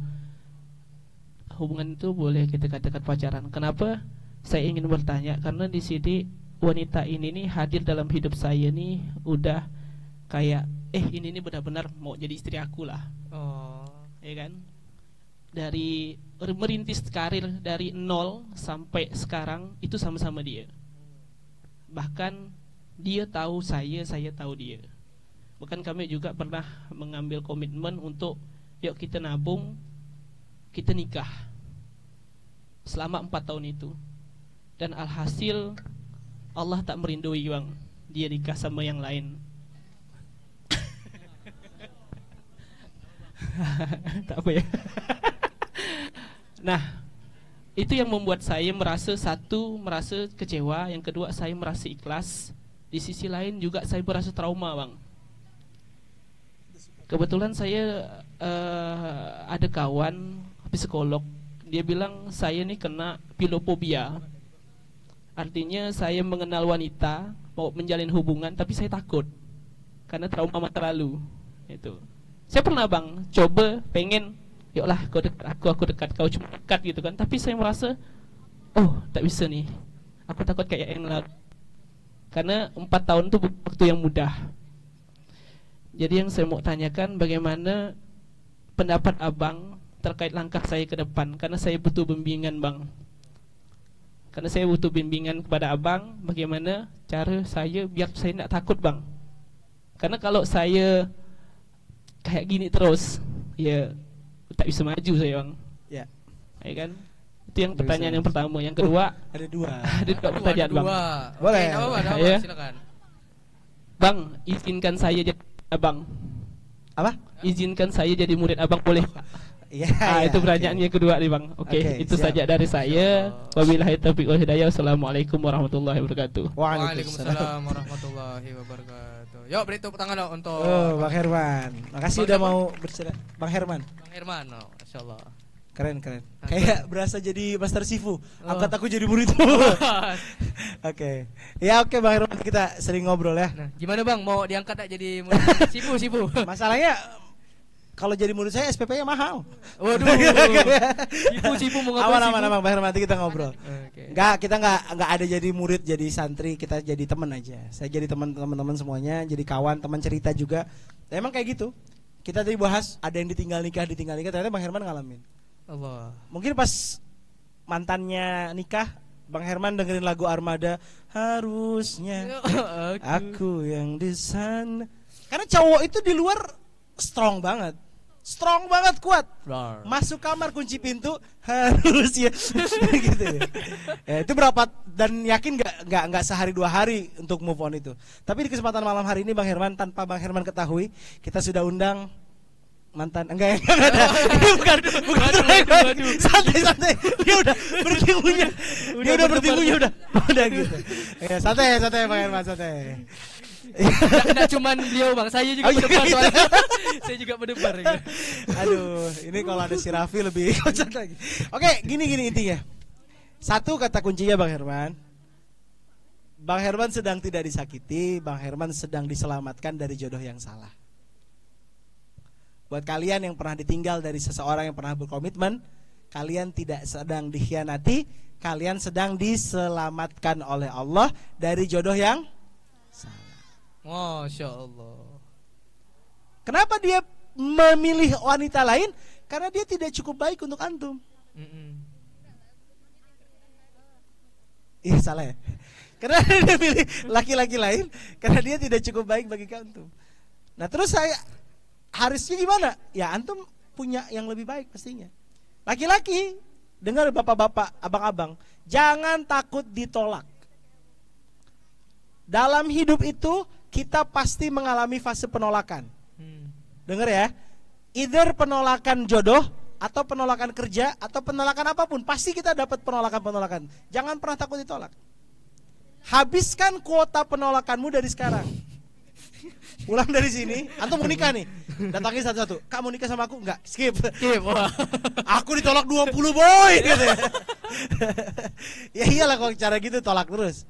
Hubungan itu boleh kita katakan pacaran. Kenapa saya ingin bertanya? Karena di sini wanita ini nih hadir dalam hidup saya nih udah kayak ini nih benar-benar mau jadi istri aku lah. Ya kan? Dari merintis karir dari nol sampai sekarang itu sama-sama dia. Bahkan dia tahu saya tahu dia. Bahkan kami juga pernah mengambil komitmen untuk yuk kita nabung, kita nikah selama 4 tahun itu. Dan alhasil Allah tak merindui Bang, dia nikah sama yang lain. Tak apa ya. Nah, itu yang membuat saya merasa merasa kecewa, yang kedua saya merasa ikhlas. Di sisi lain juga saya merasa trauma Bang. Kebetulan saya ada kawan psikolog, dia bilang saya nih kena philophobia. Artinya saya mengenal wanita, mau menjalin hubungan, tapi saya takut karena trauma masa lalu. Itu. Saya pernah Bang, coba pengen, yuklah kau dekat aku dekat kau, cuma dekat gitu kan. Tapi saya merasa, tak bisa nih. Aku takut kayak yang lalu. Karena 4 tahun itu waktu yang mudah. Jadi yang saya mau tanyakan, bagaimana pendapat Abang terkait langkah saya ke depan? Karena saya butuh bimbingan Bang. Karena saya butuh bimbingan kepada Abang, bagaimana cara saya biar saya tidak takut Bang. Karena kalau saya kayak gini terus, ya tak bisa maju saya Bang. Ya kan? Itu yang pertanyaan yang pertama. Yang kedua, ada dua pertanyaan Bang. Boleh. Ya. Silakan. Bang, izinkan saya jadi Abang. Apa? Izinkan saya jadi murid Abang boleh? Iya. Ah, iya, itu oke. pertanyaannya yang kedua nih Bang. Oke, Oke, itu siap. saja dari saya. Wabillahi taufiq wal hidayah. Wassalamualaikum warahmatullahi wabarakatuh. Waalaikumsalam warahmatullahi wabarakatuh. Yuk beri tepuk tangan dong untuk Oh, Bang Herman. Makasih Bang udah siapa? mau bercerita. Bang Herman. Bang Herman. Oh, Masya Allah. Keren. Kayak berasa jadi Master Sifu. Angkat aku jadi muridmu. Oke. Ya oke Bang Herman, kita sering ngobrol ya. Nah, gimana Bang? Mau diangkat tak jadi murid? Sipu. Masalahnya kalau jadi murid saya SPP-nya mahal. Waduh. Sipu mau ngapain Aman sipu? Bang Herman, nanti kita ngobrol. Oke. Kita nggak ada jadi murid, jadi santri, kita jadi teman aja. Saya jadi teman-teman semuanya, jadi kawan, teman cerita juga. Nah, emang kayak gitu. Kita tadi bahas ada yang ditinggal nikah, ternyata Bang Herman ngalamin. Allah. Mungkin pas mantannya nikah, Bang Herman dengerin lagu Armada, harusnya aku yang di sana. Karena cowok itu di luar strong banget, kuat. Masuk kamar kunci pintu harus ya, gitu ya. Ya, itu berapa dan yakin nggak sehari 2 hari untuk move on itu. Tapi di kesempatan malam hari ini Bang Herman, tanpa Bang Herman ketahui, kita sudah undang mantan enggak ada. Ini bukan santai. Dia udah bertimunya. Udah gitu. Ya, santai Bang Herman, santai. Enggak cuman beliau Bang, saya juga berdebar soalnya. Saya juga berdebar gitu. Aduh, ini kalau ada si Raffi lebih kocak lagi. Oke, gini intinya. Satu kata kuncinya Bang Herman. Bang Herman sedang tidak disakiti, Bang Herman sedang diselamatkan dari jodoh yang salah. Buat kalian yang pernah ditinggal dari seseorang yang pernah berkomitmen, kalian tidak sedang dikhianati, kalian sedang diselamatkan oleh Allah dari jodoh yang salah. Masya Allah. Kenapa dia memilih wanita lain? Karena dia tidak cukup baik untuk antum. Iya salah ya. Karena dia pilih laki-laki lain karena dia tidak cukup baik bagi antum. Nah terus saya harusnya gimana? Ya antum punya yang lebih baik pastinya. Laki-laki, dengar bapak-bapak, abang-abang, jangan takut ditolak. Dalam hidup itu kita pasti mengalami fase penolakan. Dengar ya, either penolakan jodoh atau penolakan kerja atau penolakan apapun, pasti kita dapat penolakan. Jangan pernah takut ditolak. Habiskan kuota penolakanmu dari sekarang. Pulang dari sini, antum mau nikah nih, datangi satu-satu. Kak mau nikah sama aku? Enggak, skip. Wah. Aku ditolak 20 boy gitu. Ya iyalah kalau cara gitu tolak terus.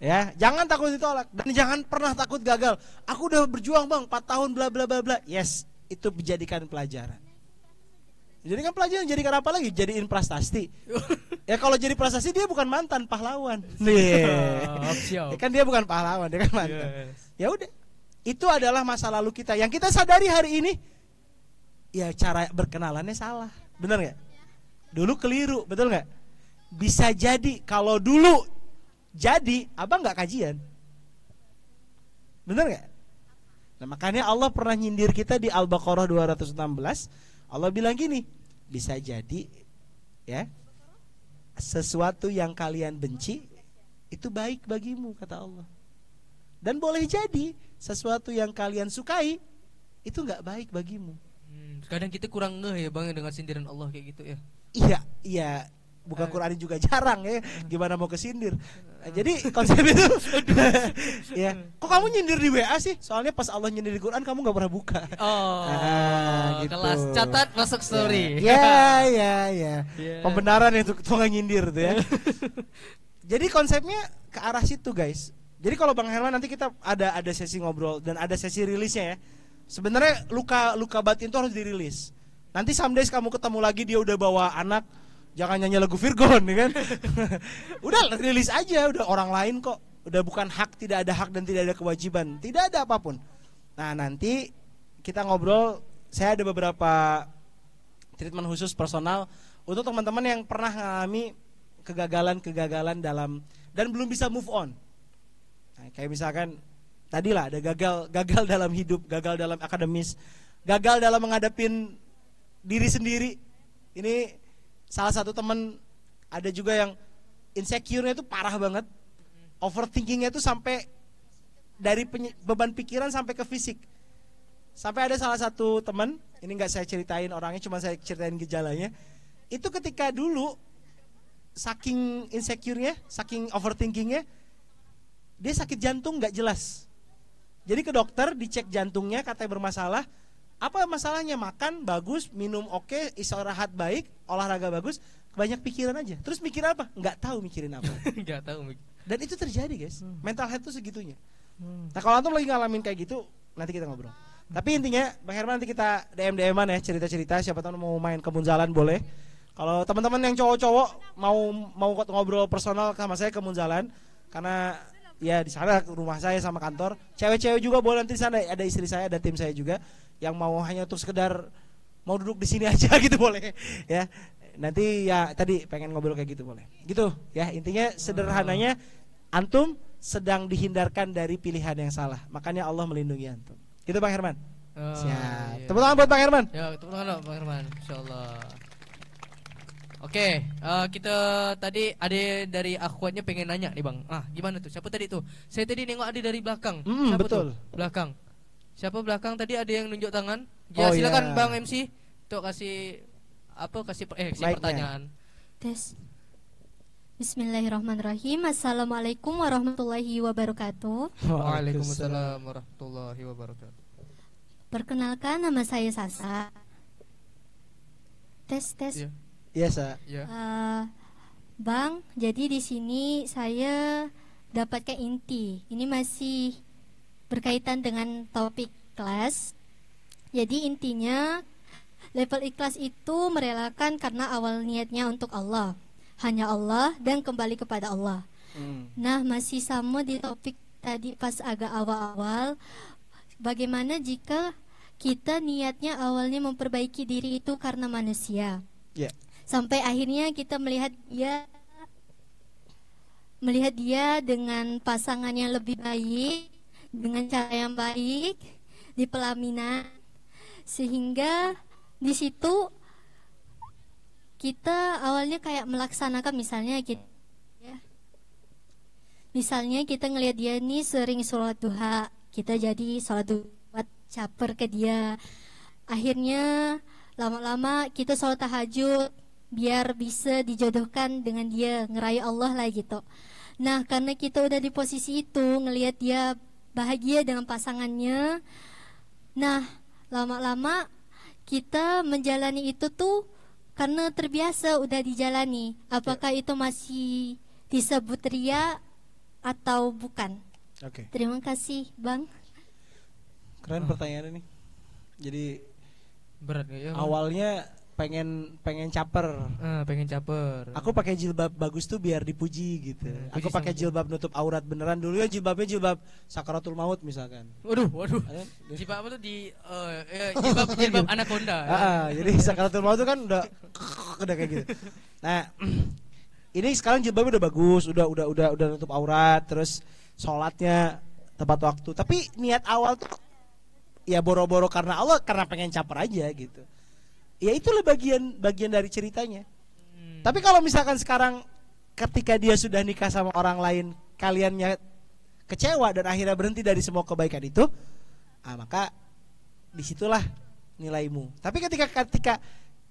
Ya, jangan takut ditolak dan jangan pernah takut gagal. Aku udah berjuang Bang 4 tahun bla bla bla bla. Yes, itu dijadikan pelajaran. Jadikan pelajaran, jadikan apa lagi? Jadiin prastasti. Ya kalau jadi prastasti dia bukan mantan, pahlawan. Nih. Ya kan dia bukan pahlawan, dia kan mantan. Ya udah. Itu adalah masa lalu kita. Yang kita sadari hari ini, ya cara berkenalannya salah. Bener nggak? Dulu keliru, betul nggak? Bisa jadi kalau dulu jadi abang nggak kajian. Bener nggak? Nah makanya Allah pernah nyindir kita di Al-Baqarah 216. Allah bilang gini, bisa jadi ya sesuatu yang kalian benci itu baik bagimu kata Allah. Dan boleh jadi sesuatu yang kalian sukai itu nggak baik bagimu. Kadang kita kurang ngeh ya Bang dengan sindiran Allah kayak gitu ya. Iya. Buka Quran juga jarang ya. Gimana mau kesindir? Jadi konsep itu ya. Kok kamu nyindir di WA sih? Soalnya pas Allah nyindir di Quran kamu gak pernah buka. Gitu. Kelas catat masuk story. Ya. Pembenaran itu tukang nyindir tuh ya. Jadi konsepnya ke arah situ guys. Jadi kalau Bang Herman nanti kita ada sesi ngobrol dan ada sesi rilisnya ya. Sebenarnya luka batin itu harus dirilis. Nanti someday kamu ketemu lagi dia udah bawa anak, jangan nyanyi lagu Virgon ya kan. Udah rilis aja, udah orang lain kok. Udah bukan hak, tidak ada hak dan tidak ada kewajiban, tidak ada apapun. Nah nanti kita ngobrol, saya ada beberapa treatment khusus personal untuk teman-teman yang pernah mengalami kegagalan dalam dan belum bisa move on. Nah, kayak misalkan tadilah ada gagal dalam hidup, gagal dalam akademis, gagal dalam menghadapin diri sendiri. Ini salah satu teman ada juga yang insecure-nya itu parah banget. Overthinkingnya itu sampai dari beban pikiran sampai ke fisik. Sampai ada salah satu teman, ini nggak saya ceritain orangnya, cuma saya ceritain gejalanya. Itu ketika dulu saking insecure-nya, saking overthinkingnya, dia sakit jantung nggak jelas. Jadi ke dokter dicek jantungnya, katanya bermasalah. Apa masalahnya? Makan bagus, minum oke, istirahat baik, olahraga bagus, banyak pikiran aja. Terus mikir apa? Nggak tahu mikirin apa. Nggak tahu. Dan itu terjadi guys. Mental health itu segitunya. Nah kalau antum lagi ngalamin kayak gitu, nanti kita ngobrol. Tapi intinya Bang Herman nanti kita DM-an ya, cerita-cerita, siapa tahu mau main kebun jalan boleh. Kalau teman-teman yang cowok-cowok mau ngobrol personal sama saya kebun jalan, karena ya di sana rumah saya sama kantor. Cewek-cewek juga boleh, nanti di sana ada istri saya, ada tim saya juga yang mau hanya untuk sekedar mau duduk di sini aja gitu boleh ya. Nanti ya tadi pengen ngobrol kayak gitu boleh. Gitu ya, intinya sederhananya antum sedang dihindarkan dari pilihan yang salah. Makanya Allah melindungi antum. Gitu Bang Herman. Siap. Iya. Tepuk tangan buat Bang Herman. Ya, tepuk tangan Bang Herman, insyaallah. Oke, kita tadi ada dari akhwatnya pengen nanya nih Bang. Gimana tuh? Siapa tadi tuh? Saya tadi nengok ada dari belakang. Siapa betul. tuh? Belakang. Siapa belakang tadi ada yang nunjuk tangan? Ya, silakan Bang MC untuk kasih pertanyaan. Tes. Bismillahirrahmanirrahim. Assalamualaikum warahmatullahi wabarakatuh. Waalaikumsalam warahmatullahi wabarakatuh. Perkenalkan, nama saya Sasa. Tes. Iya, Sa. Ya. Bang, jadi di sini saya dapatkan inti. Ini masih berkaitan dengan topik kelas. Jadi intinya level ikhlas itu merelakan karena awal niatnya untuk Allah, hanya Allah dan kembali kepada Allah. Nah, masih sama di topik tadi pas agak awal-awal. Bagaimana jika kita niatnya awalnya memperbaiki diri itu karena manusia, sampai akhirnya kita melihat dia dengan pasangan yang lebih baik, dengan cara yang baik di pelaminan, sehingga di situ kita awalnya kayak melaksanakan, misalnya kita ngelihat dia nih sering sholat duha, kita jadi sholat duha caper ke dia. Akhirnya lama-lama kita sholat tahajud biar bisa dijodohkan dengan dia, ngerayu Allah lah gitu. Nah, karena kita udah di posisi itu, ngelihat dia bahagia dengan pasangannya, nah lama-lama kita menjalani itu tuh karena terbiasa udah dijalani. Apakah itu masih disebut ria atau bukan? Oke. Terima kasih Bang. Keren pertanyaannya nih. Jadi berat gak ya? Awalnya pengen caper. Pengen caper. Aku pakai jilbab bagus tuh biar dipuji gitu. Aku pakai jilbab nutup aurat beneran. Dulu ya jilbabnya jilbab sakaratul maut misalkan. Waduh. Jilbab apa tuh jilbab anaconda. Jadi sakaratul maut tuh kan udah kayak gitu. Nah, ini sekarang jilbabnya udah bagus, udah nutup aurat, terus sholatnya tepat waktu. Tapi niat awal tuh ya boro-boro karena Allah, karena pengen caper aja gitu. Ya itulah bagian dari ceritanya. Tapi kalau misalkan sekarang ketika dia sudah nikah sama orang lain, kaliannya kecewa dan akhirnya berhenti dari semua kebaikan itu, maka disitulah nilaimu. Tapi ketika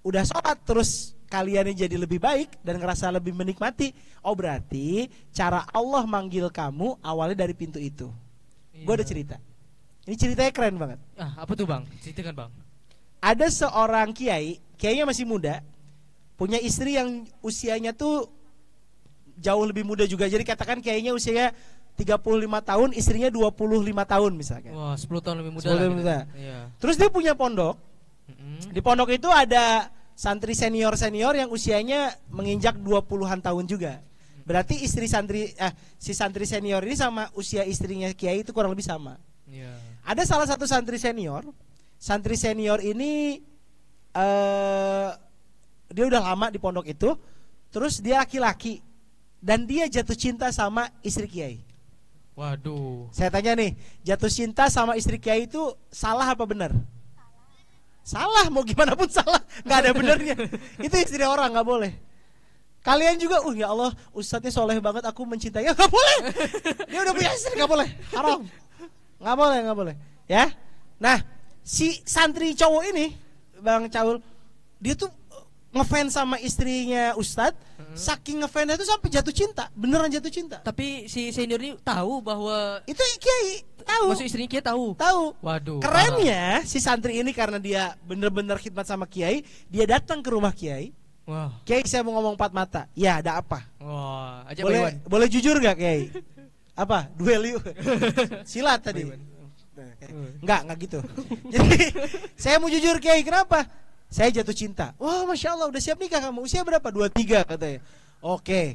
udah sholat terus kaliannya jadi lebih baik dan ngerasa lebih menikmati, berarti cara Allah manggil kamu awalnya dari pintu itu. Gue ada cerita. Ini ceritanya keren banget. Apa tuh Bang? Ceritakan Bang. Ada seorang kiainya masih muda, punya istri yang usianya tuh jauh lebih muda juga. Jadi katakan kiainya usianya 35 tahun, istrinya 25 tahun misalkan. Wah, 10 tahun lebih muda. 10 tahun lebih muda. Iya. Terus dia punya pondok. Di pondok itu ada santri senior yang usianya menginjak 20-an tahun juga. Berarti si santri senior ini sama usia istrinya kiai itu kurang lebih sama. Iya. Ada salah satu santri senior ini dia udah lama di pondok itu, terus dia laki-laki dan dia jatuh cinta sama istri kiai. Waduh. Saya tanya nih, jatuh cinta sama istri kiai itu salah apa benar? Salah, mau gimana pun salah, nggak ada benernya. Itu istri orang, nggak boleh. Kalian juga, ya Allah, ustadznya soleh banget, aku mencintai. Nggak boleh. Dia udah punya istri, nggak boleh, haram. Nggak boleh. Ya. Nah, si santri cowok ini, Bang Caul, dia tuh ngefans sama istrinya Ustadz, saking ngefansnya tuh sampai jatuh cinta, beneran jatuh cinta. Tapi si senior ini tahu bahwa Itu kiai tahu. maksud istrinya Kiai tahu. Tahu. Waduh. Kerennya si santri ini karena dia bener-bener khidmat sama kiai, dia datang ke rumah kiai. Wah. Kiai, saya mau ngomong 4 mata. Ya, ada apa? Wah, aja Boleh jujur gak Kiai? Apa? Duel yuk. Silat tadi. Enggak gitu. Jadi saya mau jujur Kiai, kenapa? Saya jatuh cinta. Wah, Masya Allah, udah siap nikah kamu? Usia berapa? 23 katanya. Oke.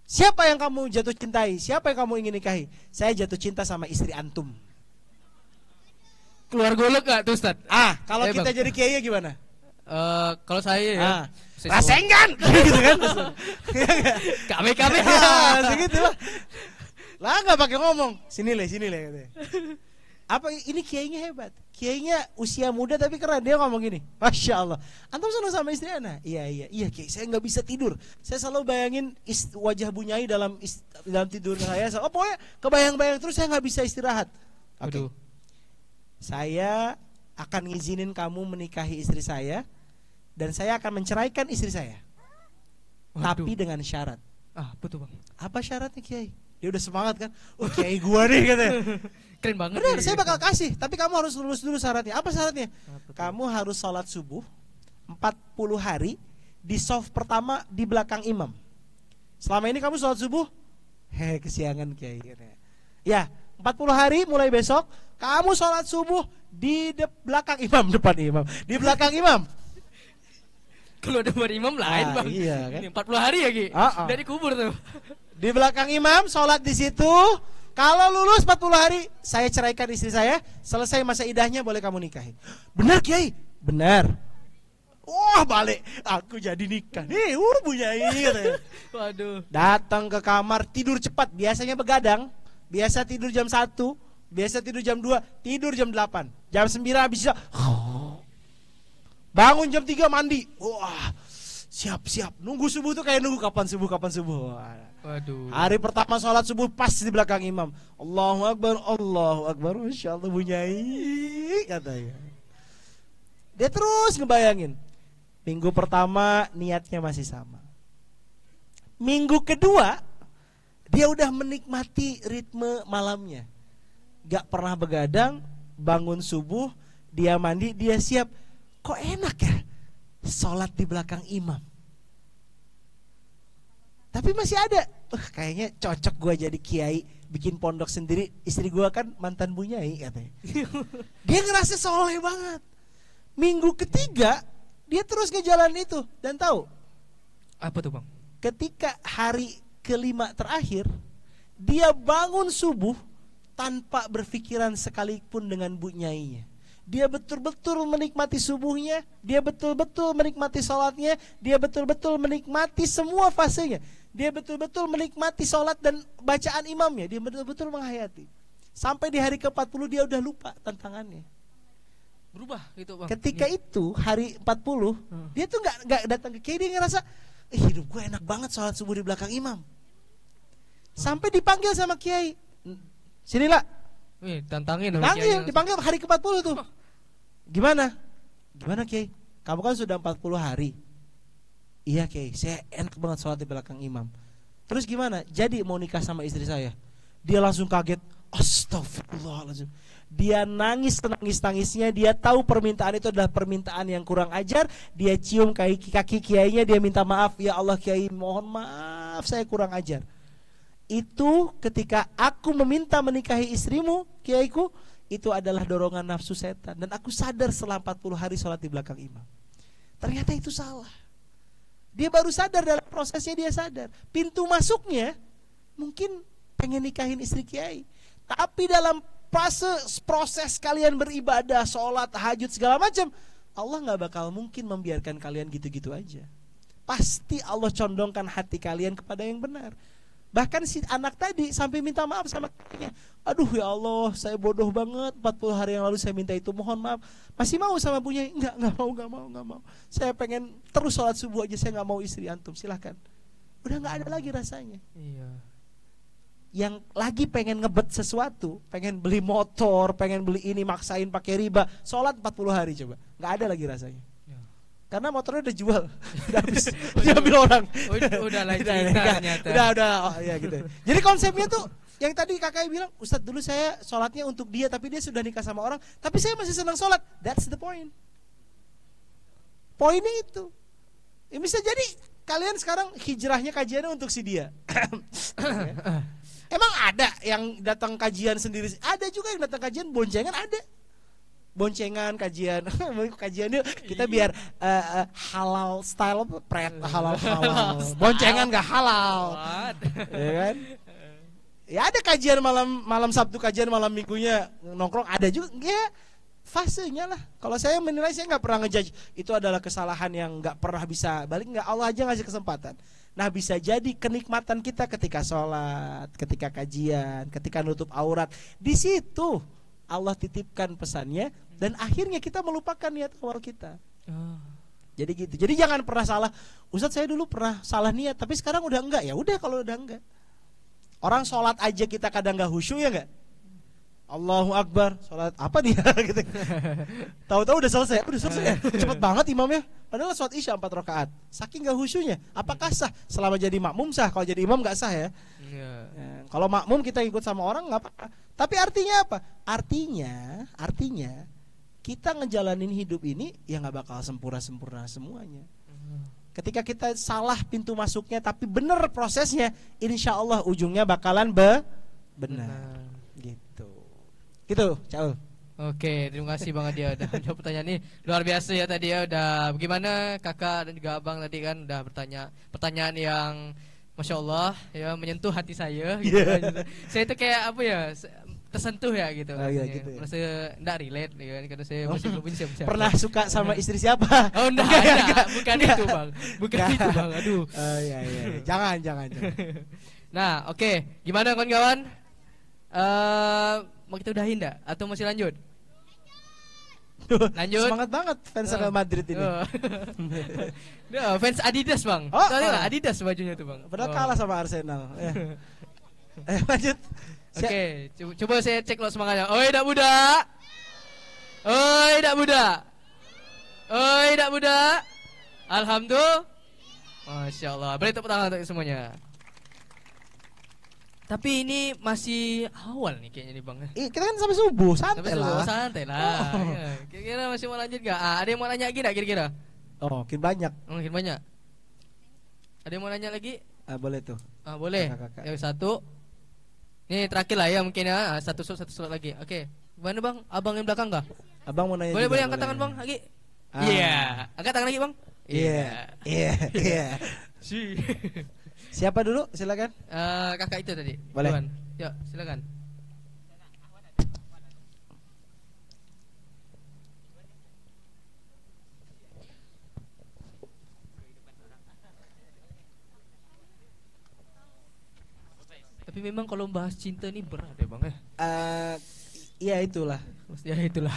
Siapa yang kamu jatuh cintai? Siapa yang kamu ingin nikahi? Saya jatuh cinta sama istri antum. Keluar golek gak tuh Ustaz? Kalau kita Bang. jadi Kiai gimana? Kalau saya ya Rasengan gitu kan. kami Segitu lah nggak pakai ngomong. Sini le katanya. Apa ini kiainya hebat? Kiainya usia muda tapi keren. Dia ngomong gini, Masya Allah, antum senang sama istri ana? Iya Kiai, saya nggak bisa tidur. Saya selalu bayangin wajah Bunyai dalam tidur saya. Pokoknya kebayang-bayang terus, saya nggak bisa istirahat. Oke. Saya akan ngizinin kamu menikahi istri saya, dan saya akan menceraikan istri saya. Waduh. Tapi dengan syarat. Betul Bang. Apa syaratnya Kiai? Dia udah semangat kan? Oh Kiai gua nih katanya. Keren banget. Benar, ya. saya bakal kasih, tapi kamu harus lulus dulu syaratnya. Apa syaratnya? Kamu harus sholat subuh 40 hari di shaf pertama di belakang imam. Selama ini kamu sholat subuh, kesiangan Kiai. Ya, 40 hari mulai besok kamu sholat subuh di belakang imam, depan imam, di belakang imam. Kalau ada imam lain Bang. Iya kan? Ini 40 hari ya Ki? Dari kubur tuh. Di belakang imam, sholat di situ. Kalau lulus 40 hari, saya ceraikan istri saya. Selesai masa idahnya, boleh kamu nikahin. Benar Kiai? Benar. Wah, balik, aku jadi nikah. Bunyai katanya. Waduh. Datang ke kamar, tidur cepat. Biasanya begadang. Biasa tidur jam 1, biasa tidur jam 2, tidur jam 8. Jam 9 habis bisa. Bangun jam 3 mandi. Wah, siap. Nunggu subuh tuh kayak nunggu kapan subuh. Wah. Waduh. Hari pertama sholat subuh pas di belakang imam. Allahu Akbar. Masya Allah Bunyai katanya. Dia terus ngebayangin. Minggu pertama niatnya masih sama. Minggu kedua dia udah menikmati ritme malamnya. Gak pernah begadang, bangun subuh, dia mandi, dia siap. Kok enak ya sholat di belakang imam. Tapi masih ada, kayaknya cocok gue jadi kiai, bikin pondok sendiri. Istri gue kan mantan Bunyai katanya. Dia ngerasa soleh banget. Minggu ketiga dia terus ngejalan itu. Dan tahu apa tuh Bang? Ketika hari kelima terakhir, dia bangun subuh tanpa berpikiran sekalipun dengan Bunyainya. Dia betul-betul menikmati subuhnya, dia betul-betul menikmati sholatnya, dia betul-betul menikmati semua fasenya. Dia betul-betul menikmati sholat dan bacaan imamnya, dia betul-betul menghayati. Sampai di hari ke-40 dia udah lupa tantangannya. Berubah gitu Bang. Ketika itu hari 40, dia tuh nggak datang ke kiai, dia ngerasa hidup gue enak banget sholat subuh di belakang imam. Sampai dipanggil sama kiai, sinilah. Tantangin. Dipanggil hari ke-40 tuh. Gimana Kiai? Kamu kan sudah 40 hari. Iya Kiai, saya enak banget sholat di belakang imam. Terus gimana? Jadi mau nikah sama istri saya. Dia langsung kaget. Astagfirullahaladzim. Dia nangis tangisnya. Dia tahu permintaan itu adalah permintaan yang kurang ajar. Dia cium kaki kiainya. Dia minta maaf. Ya Allah Kiai, mohon maaf saya kurang ajar. Itu ketika aku meminta menikahi istrimu, kiaiku, itu adalah dorongan nafsu setan. Dan aku sadar setelah 40 hari sholat di belakang imam, ternyata itu salah. Dia baru sadar, dalam prosesnya dia sadar. Pintu masuknya mungkin pengen nikahin istri kiai, tapi dalam proses kalian beribadah, sholat, tahajud, segala macam, Allah gak bakal mungkin membiarkan kalian gitu-gitu aja. Pasti Allah condongkan hati kalian kepada yang benar. Bahkan si anak tadi sampai minta maaf sama kakaknya. Aduh ya Allah, saya bodoh banget, 40 hari yang lalu saya minta itu, mohon maaf. Masih mau sama Bunyai? Enggak mau. Saya pengen terus sholat subuh aja, saya gak mau istri antum, silahkan. Udah gak ada lagi rasanya. Iya. yang lagi pengen ngebet sesuatu, pengen beli motor, pengen beli ini, maksain pakai riba, sholat 40 hari coba, nggak ada lagi rasanya. Karena motornya udah jual, udah habis, diambil orang. Udah lagi ternyata. Udah, oh, ya gitu. Jadi konsepnya tuh yang tadi kakak bilang, Ustadz dulu saya sholatnya untuk dia, tapi dia sudah nikah sama orang, tapi saya masih senang sholat. That's the point. Poinnya itu. Ya, bisa jadi kalian sekarang hijrahnya kajiannya untuk si dia. Emang ada yang datang kajian sendiri? Ada juga yang datang kajian boncengan, ada. Boncengan kajian, kajian yuk kita biar halal style, halal. Boncengan gak halal, ya kan? Ya ada kajian malam Sabtu, kajian malam Minggunya nongkrong, ada juga. Ya fasenya lah. Kalau saya menilai, saya nggak pernah ngejudge itu adalah kesalahan yang nggak pernah bisa balik, nggak, Allah aja ngasih kesempatan. Nah bisa jadi kenikmatan kita ketika sholat, ketika kajian, ketika nutup aurat, di situ Allah titipkan pesannya dan akhirnya kita melupakan niat awal kita. Jadi gitu. Jadi jangan pernah salah. Ustadz saya dulu pernah salah niat, tapi sekarang udah enggak. Ya udah kalau udah enggak. Orang sholat aja kita kadang nggak khusyuk ya enggak? Allahu Akbar, sholat apa dia gitu. Tahu-tahu udah selesai, cepet banget imamnya. Padahal sholat isya 4 rakaat. Saking gak khusyuknya. Apakah sah? Selama jadi makmum sah. Kalau jadi imam gak sah ya. Ya, kalau makmum kita ikut sama orang nggak apa-apa. Tapi artinya apa? Artinya kita ngejalanin hidup ini ya nggak bakal sempurna semuanya. Ketika kita salah pintu masuknya, tapi benar prosesnya, insya Allah ujungnya bakalan benar. Gitu, Caul. Oke, terima kasih Bang Adi udah jawab pertanyaan ini. Luar biasa ya tadi ya, udah bagaimana kakak dan juga abang tadi kan udah bertanya pertanyaan yang Masya Allah ya menyentuh hati saya gitu, gitu. Saya itu kayak apa ya, tersentuh ya gitu. Gitu ya. Merasa enggak relate ya kan, karena saya masih belum bisa. Pernah suka sama istri siapa? Oh enggak, bukan itu Bang. Bukan itu Bang. Aduh. Iya. Jangan. Nah, oke. Gimana kawan-kawan? Mau kita udahin enggak atau masih lanjut? Lanjut. Semangat banget fans Real Madrid ini. Fans Adidas Bang. Tahu enggak Adidas bajunya tuh Bang. Padahal kalah sama Arsenal. Lanjut. Oke, coba saya cek lo semangatnya. Oi dak budak. Oi dak budak. Alhamdulillah. Masya Allah. Beri tepuk tangan untuk semuanya. Tapi ini masih awal nih kayaknya nih Bang. Kita kan sampai subuh, santai lah. Santai lah. Ya. Kira-kira masih mau lanjut gak? Ada yang mau nanya lagi gak kira-kira? Oh, makin banyak. Makin banyak. Ada yang mau nanya lagi? Boleh tuh. Boleh. Kakak. Yang satu. Ini terakhir lah ya mungkin ya. Satu slot lagi. Oke. Gimana Bang? Abang yang belakang gak? Abang mau nanya. Boleh angkat tangan Bang lagi. Iya. Angkat tangan lagi Bang. Iya. Siapa dulu? Silakan. Kakak itu tadi. Boleh. Tuan. Yuk, silakan. Tapi memang kalau bahas cinta ini berat ya Bang ya. Iya itulah. Ya itulah.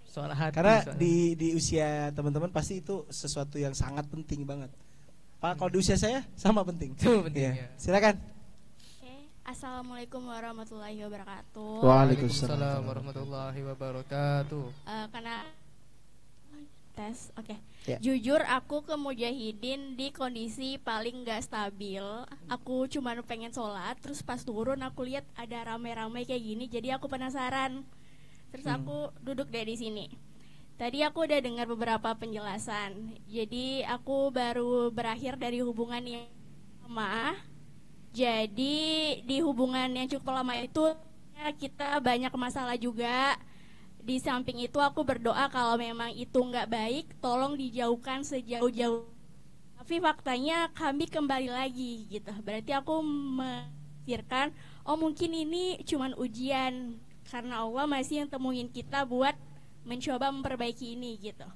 Soal hati. Karena di usia teman-teman pasti itu sesuatu yang sangat penting banget. Pak, kalau di usia saya sama penting. Ya. Silakan. Assalamualaikum warahmatullahi wabarakatuh. Waalaikumsalam warahmatullahi wabarakatuh. Karena tes, oke. Ya. Jujur aku ke Mujahidin di kondisi paling gak stabil. Aku cuma pengen sholat, terus pas turun aku lihat ada rame-rame kayak gini, jadi aku penasaran. Terus aku duduk deh di sini. Tadi aku udah dengar beberapa penjelasan. Jadi aku baru berakhir dari hubungan yang lama. Jadi di hubungan yang cukup lama itu kita banyak masalah juga. Di samping itu aku berdoa kalau memang itu nggak baik, tolong dijauhkan sejauh-jauh. Tapi faktanya kami kembali lagi gitu. Berarti aku memikirkan, oh mungkin ini cuman ujian karena Allah masih yang temuin kita buat mencoba memperbaiki ini gitu.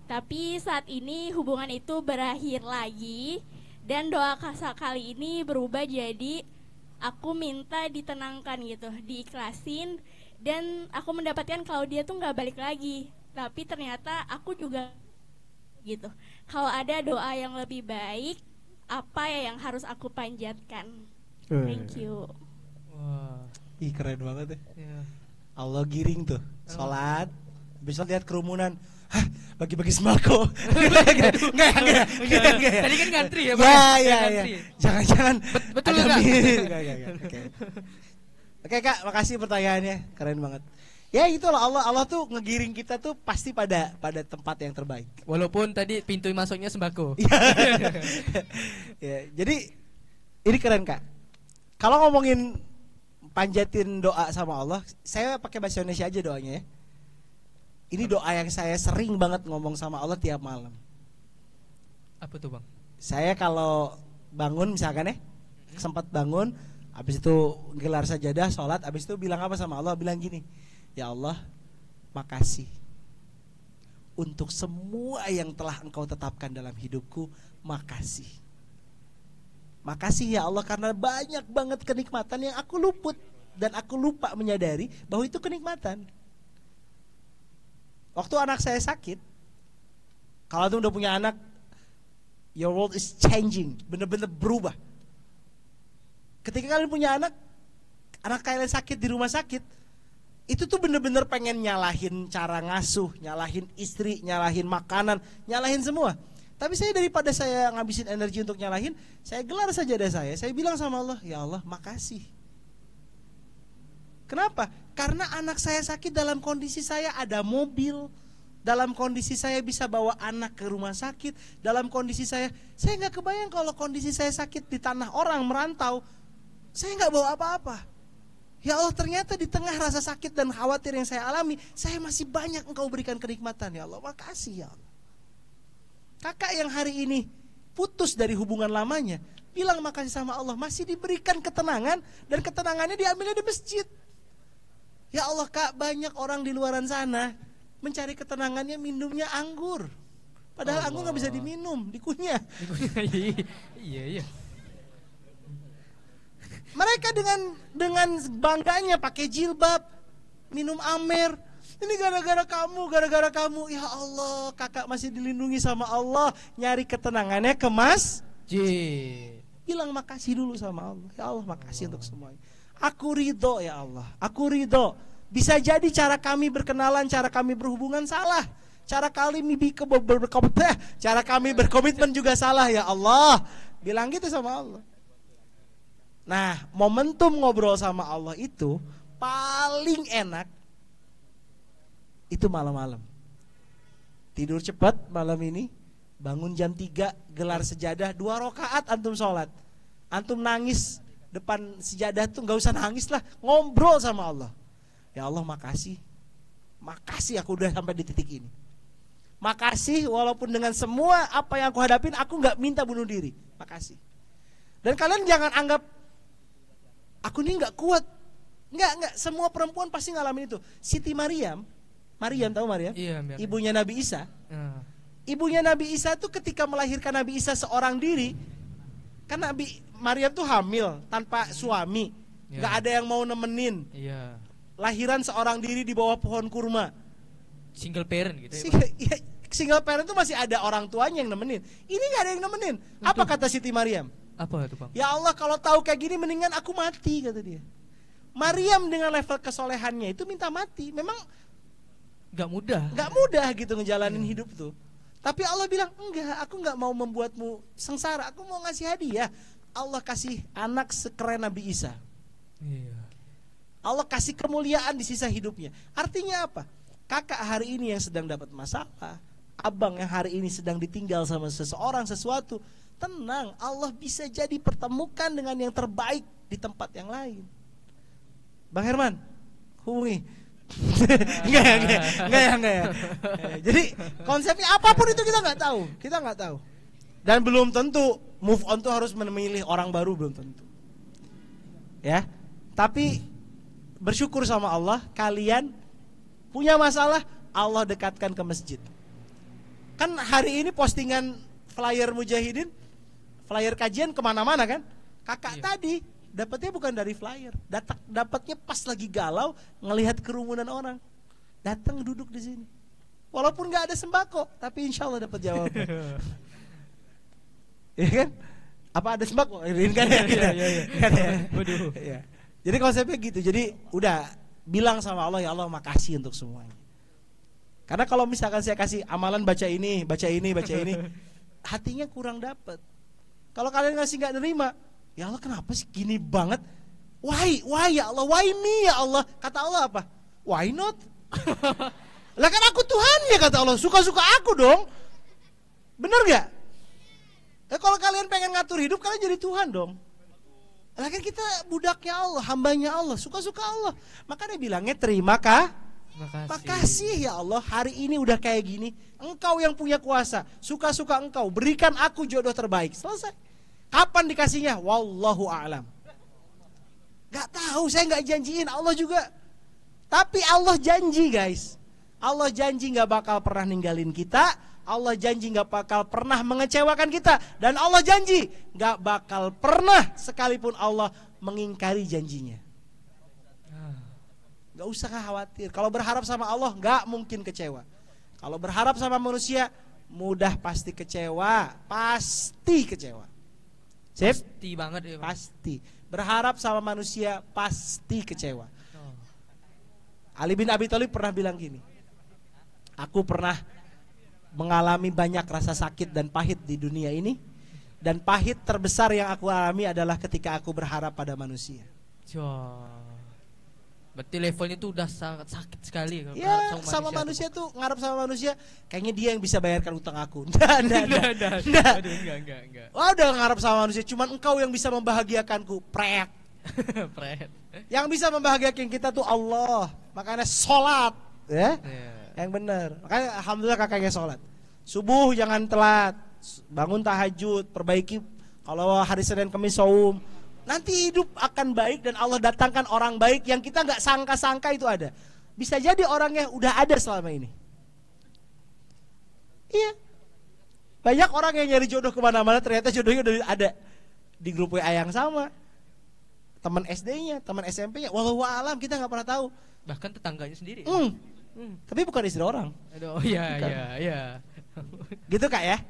Tapi saat ini hubungan itu berakhir lagi dan doa kali ini berubah jadi aku minta ditenangkan gitu, diikhlasin, dan aku mendapatkan kalau dia tuh nggak balik lagi. Tapi ternyata aku juga gitu. Kalau ada doa yang lebih baik, apa ya yang harus aku panjatkan? Thank you. Wah. Ih keren banget ya. Ya. Allah giring tuh, sholat, habis sholat lihat kerumunan, hah bagi-bagi sembako. Enggak. Tadi kan ngantri ya, Pak? Ya. Ngantri. Jangan-jangan Betul ada nggak? Enggak. Oke Kak, makasih pertanyaannya, keren banget. Ya itulah Allah tuh ngegiring kita tuh pasti pada tempat yang terbaik. Walaupun tadi pintu masuknya sembako. Ya, jadi ini keren Kak. Kalau ngomongin panjatin doa sama Allah, saya pakai bahasa Indonesia aja doanya ya. Ini doa yang saya sering banget ngomong sama Allah tiap malam. Apa tuh, Bang? Saya kalau bangun misalkan ya, sempat bangun, habis itu gelar sajadah, sholat, habis itu bilang apa sama Allah? Bilang gini, ya Allah, makasih untuk semua yang telah Engkau tetapkan dalam hidupku, makasih. Makasih ya Allah karena banyak banget kenikmatan yang aku luput dan aku lupa menyadari bahwa itu kenikmatan. Waktu anak saya sakit, kalau tuh udah punya anak, your world is changing, bener-bener berubah. Ketika kalian punya anak kalian sakit di rumah sakit, itu tuh bener-bener pengen nyalahin cara ngasuh, nyalahin istri, nyalahin makanan, nyalahin semua. Tapi saya daripada saya ngabisin energi untuk nyalahin, saya gelar sajadah saya bilang sama Allah, ya Allah makasih. Kenapa? Karena anak saya sakit dalam kondisi saya ada mobil, dalam kondisi saya bisa bawa anak ke rumah sakit, dalam kondisi saya nggak kebayang kalau kondisi saya sakit di tanah orang merantau, saya nggak bawa apa-apa. Ya Allah ternyata di tengah rasa sakit dan khawatir yang saya alami, saya masih banyak Engkau berikan kenikmatan. Ya Allah makasih ya Allah. Kakak yang hari ini putus dari hubungan lamanya, bilang makasih sama Allah, masih diberikan ketenangan dan ketenangannya diambilnya di masjid. Ya Allah Kak, banyak orang di luaran sana mencari ketenangannya minumnya anggur. Padahal anggur nggak bisa diminum, dikunyah. Iya. Mereka dengan bangganya pakai jilbab, minum amer. Ini gara-gara kamu. Ya Allah, kakak masih dilindungi sama Allah, nyari ketenangannya ke masjid. Bilang makasih dulu sama Allah. Ya Allah, makasih untuk semuanya. Aku ridho ya Allah. Aku ridho. Bisa jadi cara kami berkenalan, cara kami berhubungan salah. Cara kami berkomitmen juga salah ya Allah. Bilang gitu sama Allah. Nah, momentum ngobrol sama Allah itu paling enak itu malam-malam. Tidur cepat malam ini, bangun jam 3, gelar sejadah 2 rakaat antum sholat. Antum nangis depan sejadah tuh nggak usah nangis lah, ngobrol sama Allah. Ya Allah makasih. Makasih aku udah sampai di titik ini. Makasih walaupun dengan semua apa yang aku hadapin aku nggak minta bunuh diri. Makasih. Dan kalian jangan anggap aku ini nggak kuat. Nggak, semua perempuan pasti ngalamin itu. Siti Maryam tahu Maryam? Iya, ibunya Nabi Isa. Ibunya Nabi Isa tuh ketika melahirkan Nabi Isa seorang diri, kan Maryam tuh hamil tanpa suami, nggak ada yang mau nemenin. Iya. Lahiran seorang diri di bawah pohon kurma. Single parent gitu ya. Single parent tuh masih ada orang tuanya yang nemenin. Ini nggak ada yang nemenin. Apa kata Siti Maryam? Apa itu, Bang? Ya Allah, kalau tahu kayak gini mendingan aku mati, kata dia. Maryam dengan level kesolehannya itu minta mati. Memang Gak mudah gitu ngejalanin hidup tuh. Tapi Allah bilang, enggak, aku nggak mau membuatmu sengsara, aku mau ngasih hadiah. Allah kasih anak sekeren Nabi Isa. Iya. Allah kasih kemuliaan di sisa hidupnya. Artinya apa? Kakak hari ini yang sedang dapat masalah, abang yang hari ini sedang ditinggal sama seseorang sesuatu, tenang, Allah bisa jadi pertemukan dengan yang terbaik di tempat yang lain. Bang Herman, hubungi. Enggak. Jadi konsepnya apapun itu kita nggak tahu. Dan belum tentu move on tuh harus memilih orang baru, belum tentu. Ya, tapi bersyukur sama Allah, kalian punya masalah, Allah dekatkan ke masjid. Kan hari ini postingan flyer Mujahidin, flyer kajian kemana-mana kan. Kakak tadi dapatnya bukan dari flyer, dapatnya pas lagi galau ngelihat kerumunan orang, datang duduk di sini. Walaupun nggak ada sembako, tapi insya Allah dapat jawaban. Ya kan? Apa ada sembako? Ini kan ya? Kan ya? Waduh. Iya. Jadi konsepnya gitu. Jadi udah bilang sama Allah, ya Allah makasih untuk semuanya. Karena kalau misalkan saya kasih amalan baca ini, hatinya kurang dapet. Kalau kalian ngasih nggak nerima, ya Allah kenapa sih gini banget? Why ya Allah, why me ya Allah? Kata Allah apa? Why not? Lah kan aku Tuhan ya kata Allah, suka-suka aku dong. Bener gak? Kalau kalian pengen ngatur hidup, kalian jadi Tuhan dong. Lah kan kita budaknya Allah, hambanya Allah, suka-suka Allah. Makanya bilangnya terima makasih ya Allah, hari ini udah kayak gini. Engkau yang punya kuasa, suka-suka engkau, berikan aku jodoh terbaik. Selesai. Kapan dikasihnya? Wallahu a'lam. Gak tahu, saya gak janjiin, Allah juga. Tapi Allah janji guys. Allah janji gak bakal pernah ninggalin kita. Allah janji gak bakal pernah mengecewakan kita. Dan Allah janji gak bakal pernah sekalipun Allah mengingkari janjinya. Gak usah khawatir. Kalau berharap sama Allah gak mungkin kecewa. Kalau berharap sama manusia mudah pasti kecewa. Pasti kecewa. Sip? Pasti banget ya, Bang. Pasti. Berharap sama manusia pasti kecewa. Ali bin Abi Thalib pernah bilang gini, aku pernah mengalami banyak rasa sakit dan pahit di dunia ini, dan pahit terbesar yang aku alami adalah ketika aku berharap pada manusia. Berarti levelnya tuh udah sangat sakit sekali kalau Ya sama manusia tuh ngarep sama manusia, kayaknya dia yang bisa bayarkan utang aku. Enggak. Wah udah ngarep sama manusia, cuman engkau yang bisa membahagiakanku. Pret. Yang bisa membahagiakan kita tuh Allah. Makanya sholat ya. Yang benar. Makanya alhamdulillah kakaknya sholat. Subuh jangan telat, bangun tahajud, perbaiki. Kalau hari Senin Kamis saum, nanti hidup akan baik dan Allah datangkan orang baik yang kita nggak sangka-sangka itu ada. Bisa jadi orangnya udah ada selama ini. Iya. Banyak orang yang nyari jodoh kemana-mana, ternyata jodohnya udah ada di grup WA yang sama. Teman SD-nya, teman SMP-nya, walau alam kita nggak pernah tahu. Bahkan tetangganya sendiri. Tapi bukan istri orang. Aduh, iya. Gitu Kak ya.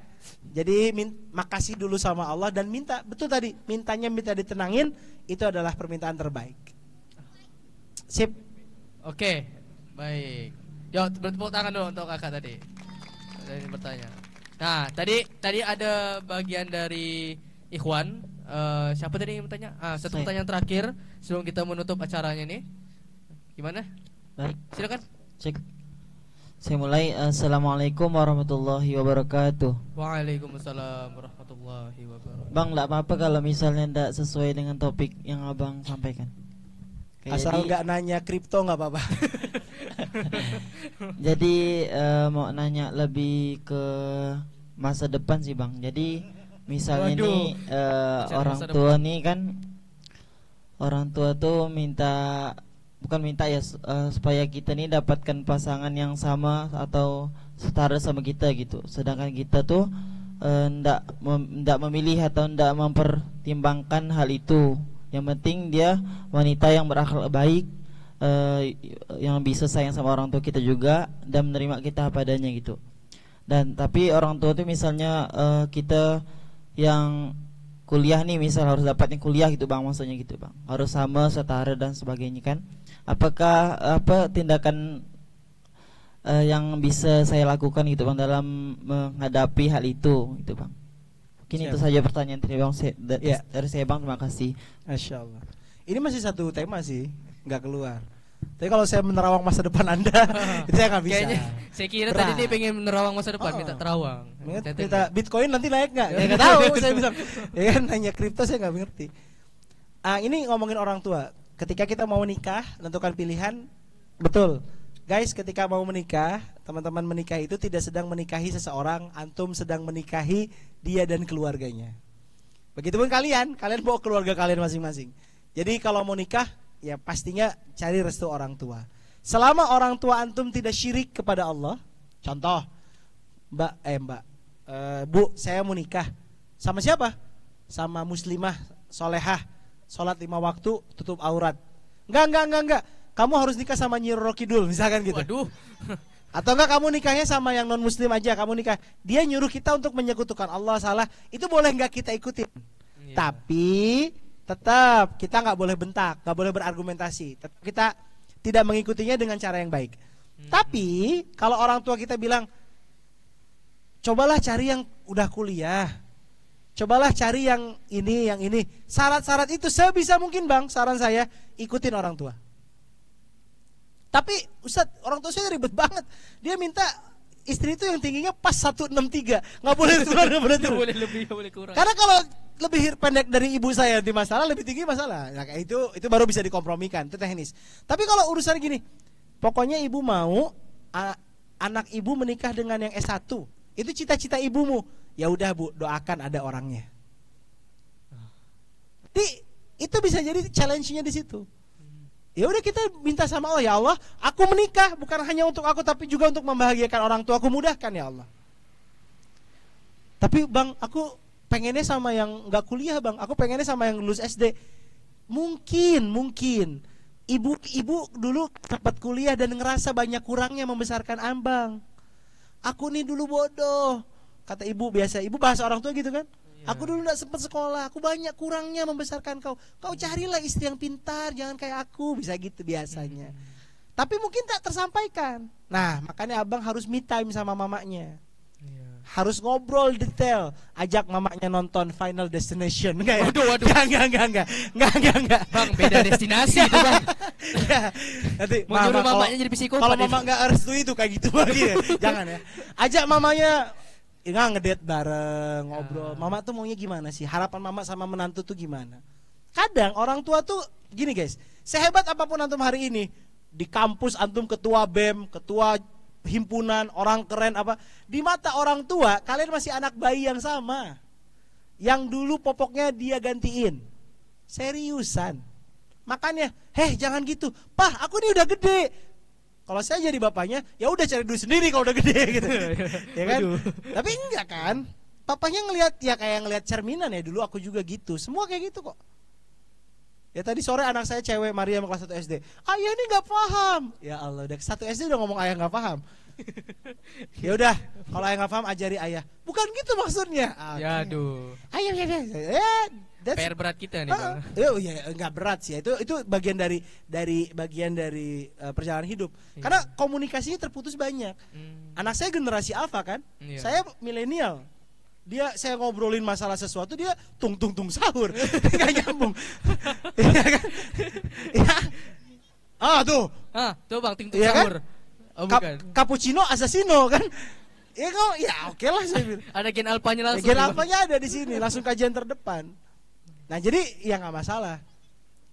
Jadi makasih dulu sama Allah dan minta, betul tadi, minta ditenangin, itu adalah permintaan terbaik. Sip. Oke, baik. Yuk, bertepuk tangan dulu untuk kakak tadi. Dari bertanya. Nah, tadi ada bagian dari Ikhwan. Siapa tadi yang bertanya? Satu pertanyaan terakhir sebelum kita menutup acaranya nih. Gimana? Baik. Silakan. Cek. Saya mulai. Assalamualaikum warahmatullahi wabarakatuh. Waalaikumsalam warahmatullahi wabarakatuh. Bang, enggak apa-apa kalau misalnya enggak sesuai dengan topik yang Abang sampaikan. Asal enggak nanya kripto enggak apa-apa. Jadi mau nanya lebih ke masa depan sih Bang. Jadi misalnya nih orang tua nih kan, orang tua tuh bukan minta ya, supaya kita nih dapatkan pasangan yang sama atau setara sama kita gitu. Sedangkan kita tuh ndak memilih atau ndak mempertimbangkan hal itu. Yang penting dia wanita yang berakhlak baik, yang bisa sayang sama orang tua kita juga dan menerima kita apa adanya gitu. Dan tapi orang tua tuh misalnya kita yang kuliah nih, misal harus dapatin kuliah gitu Bang, maksudnya gitu Bang, harus sama, setara dan sebagainya kan. Apakah tindakan yang bisa saya lakukan gitu Bang dalam menghadapi hal itu gitu Bang? Mungkin itu saja pertanyaan dari saya Bang, terima kasih. Masya Allah. Ini masih satu tema sih, nggak keluar. Tapi kalau saya menerawang masa depan Anda, itu saya nggak bisa. Kayaknya saya kira tadi dia pengen menerawang masa depan, minta terawang. Minta Bitcoin nanti naik nggak? Ya nggak tahu. Saya bilang, ya kan nanya kripto saya nggak mengerti. Ini ngomongin orang tua. Ketika kita mau menikah, tentukan pilihan. Betul, guys. Ketika mau menikah, teman-teman menikah itu tidak sedang menikahi seseorang, antum sedang menikahi dia dan keluarganya. Begitupun kalian bawa keluarga kalian masing-masing. Jadi kalau mau nikah, ya pastinya cari restu orang tua. Selama orang tua antum tidak syirik kepada Allah. Contoh, Bu, saya mau nikah. Sama siapa? Sama muslimah, solehah, sholat 5 waktu, tutup aurat. Enggak. Kamu harus nikah sama Nyi Roro Kidul, misalkan gitu. Waduh. Atau enggak kamu nikahnya sama yang non muslim aja, kamu nikah. Dia nyuruh kita untuk menyekutukan Allah, salah. Itu boleh enggak kita ikutin? Tapi tetap kita nggak boleh bentak, nggak boleh berargumentasi. Tetap kita tidak mengikutinya dengan cara yang baik. Tapi kalau orang tua kita bilang, cobalah cari yang udah kuliah, cobalah cari yang ini. Syarat-syarat itu sebisa mungkin bang, saran saya ikutin orang tua. Tapi Ustadz, orang tua saya ribet banget. Dia minta istri itu yang tingginya pas 163, nggak boleh turun, nggak boleh turun. Boleh lebih, boleh kurang. Karena kalau lebih pendek dari ibu saya di masalah, lebih tinggi masalah. Nah, itu baru bisa dikompromikan, itu teknis. Tapi kalau urusan gini, pokoknya ibu mau anak ibu menikah dengan yang S1. Itu cita-cita ibumu. Ya udah Bu, doakan ada orangnya. Jadi itu bisa jadi challenge-nya di situ. Ya udah kita minta sama Allah, ya Allah, aku menikah bukan hanya untuk aku tapi juga untuk membahagiakan orang tua, aku mudahkan ya Allah. Tapi bang, aku pengennya sama yang nggak kuliah bang, aku pengennya sama yang lulus SD. Mungkin ibu dulu sempat kuliah dan ngerasa banyak kurangnya membesarkan ambang. Aku nih dulu bodoh, kata ibu biasa, ibu bahasa orang tua gitu kan. Aku dulu gak sempat sekolah, aku banyak kurangnya membesarkan kau. Kau carilah istri yang pintar, jangan kayak aku, bisa gitu biasanya. Tapi mungkin tak tersampaikan. Nah, makanya abang harus me time sama mamanya. Harus ngobrol detail, ajak mamanya nonton Final Destination. Enggak ya? Waduh. Enggak. Bang, beda destinasi itu bang. Nanti Mau nyuruh mamanya jadi psikopat. Kalau mama enggak restu itu kayak gitu lagi ya. Jangan ya. Ajak mamanya ngedate bareng, ngobrol. Mama tuh maunya gimana sih? Harapan mama sama menantu tuh gimana? Kadang orang tua tuh gini guys, sehebat apapun antum hari ini, di kampus antum ketua BEM, ketua himpunan, orang keren apa, di mata orang tua kalian masih anak bayi yang sama. Yang dulu popoknya dia gantiin. Seriusan. Makanya, jangan gitu. Pah, aku ini udah gede. Kalau saya jadi bapaknya, ya udah cari duit sendiri kalau udah gede gitu. Ya kan? Tapi enggak kan? Papanya ngelihat ya kayak ngelihat cerminan ya, dulu aku juga gitu. Semua kayak gitu kok. Ya tadi sore anak saya cewek Maria kelas 1 SD. Ayah ini nggak paham. Ya Allah, udah 1 SD udah ngomong ayah nggak paham. Ya udah, kalau ayah nggak paham ajari ayah. Bukan gitu maksudnya. Ya aduh. Ayah PR berat kita nih bang. Ya nggak berat sih. Itu bagian dari perjalanan hidup. Karena komunikasinya terputus banyak. Anak saya generasi alfa kan. Saya milenial. Saya ngobrolin masalah sesuatu, dia tung sahur. Nggak nyambung. Iya kan? Ya. Tuh bang, tung ya sahur. Kan? Oh bukan. Cappuccino assassino kan? Ya oke lah saya bilang. Ada gen alpanya langsung. Gen alpanya ada di sini, langsung kajian terdepan. Nah jadi ya nggak masalah.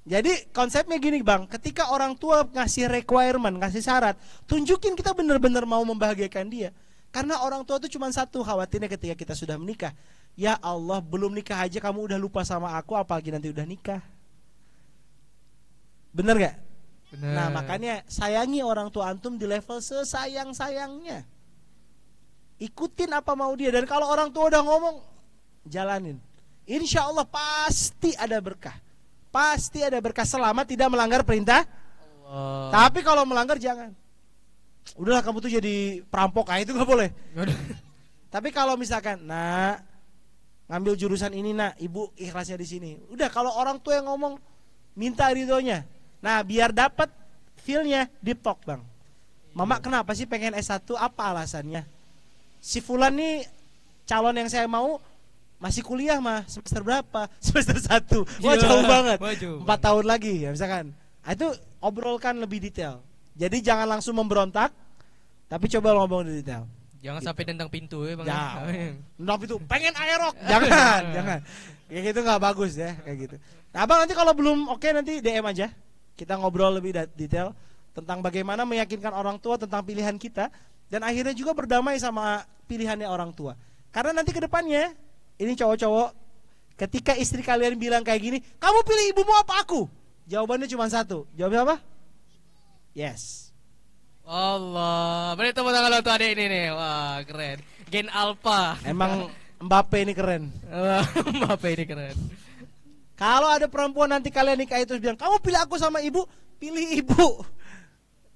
Jadi konsepnya gini bang, ketika orang tua ngasih requirement, ngasih syarat, tunjukin kita benar-benar mau membahagiakan dia. Karena orang tua itu cuma satu, khawatirnya ketika kita sudah menikah, ya Allah belum nikah aja kamu udah lupa sama aku, apalagi nanti udah nikah. Bener gak? Bener. Nah makanya sayangi orang tua antum di level sesayang-sayangnya. Ikutin apa mau dia, dan kalau orang tua udah ngomong, jalanin. Insya Allah pasti ada berkah. Pasti ada berkah selama tidak melanggar perintah Allah. Tapi kalau melanggar jangan. Udahlah kamu tuh jadi perampok, itu gak boleh. Tapi kalau misalkan, nak ngambil jurusan ini nak, ibu ikhlasnya di sini. Udah, kalau orang tua yang ngomong, minta ridhonya. Nah biar dapat feelnya, deep talk bang. Mama kenapa sih pengen S1, apa alasannya? Si Fulan nih calon yang saya mau masih kuliah mah, semester berapa? Semester 1. Wah jauh banget. 4 tahun lagi ya misalkan. Itu obrolkan lebih detail. Jadi jangan langsung memberontak, tapi coba ngomong di detail. Jangan sampai tendang pintu ya bang. Tendang pintu, pengen aerok. Jangan. Kayak gitu nggak bagus ya, kayak gitu. Nah abang nanti kalau belum oke nanti DM aja. Kita ngobrol lebih detail tentang bagaimana meyakinkan orang tua tentang pilihan kita, dan akhirnya juga berdamai sama pilihannya orang tua. Karena nanti ke depannya, ini cowok-cowok, ketika istri kalian bilang kayak gini, kamu pilih ibumu apa aku? Jawabannya cuma satu. Jawabnya apa? Yes. Allah, beri tepuk tangan untuk adik ini nih. Wah keren. Gen alpha. Emang Mbappe ini keren. Mbappe ini keren. Kalau ada perempuan nanti kalian nikah itu bilang, kamu pilih aku sama ibu, pilih ibu.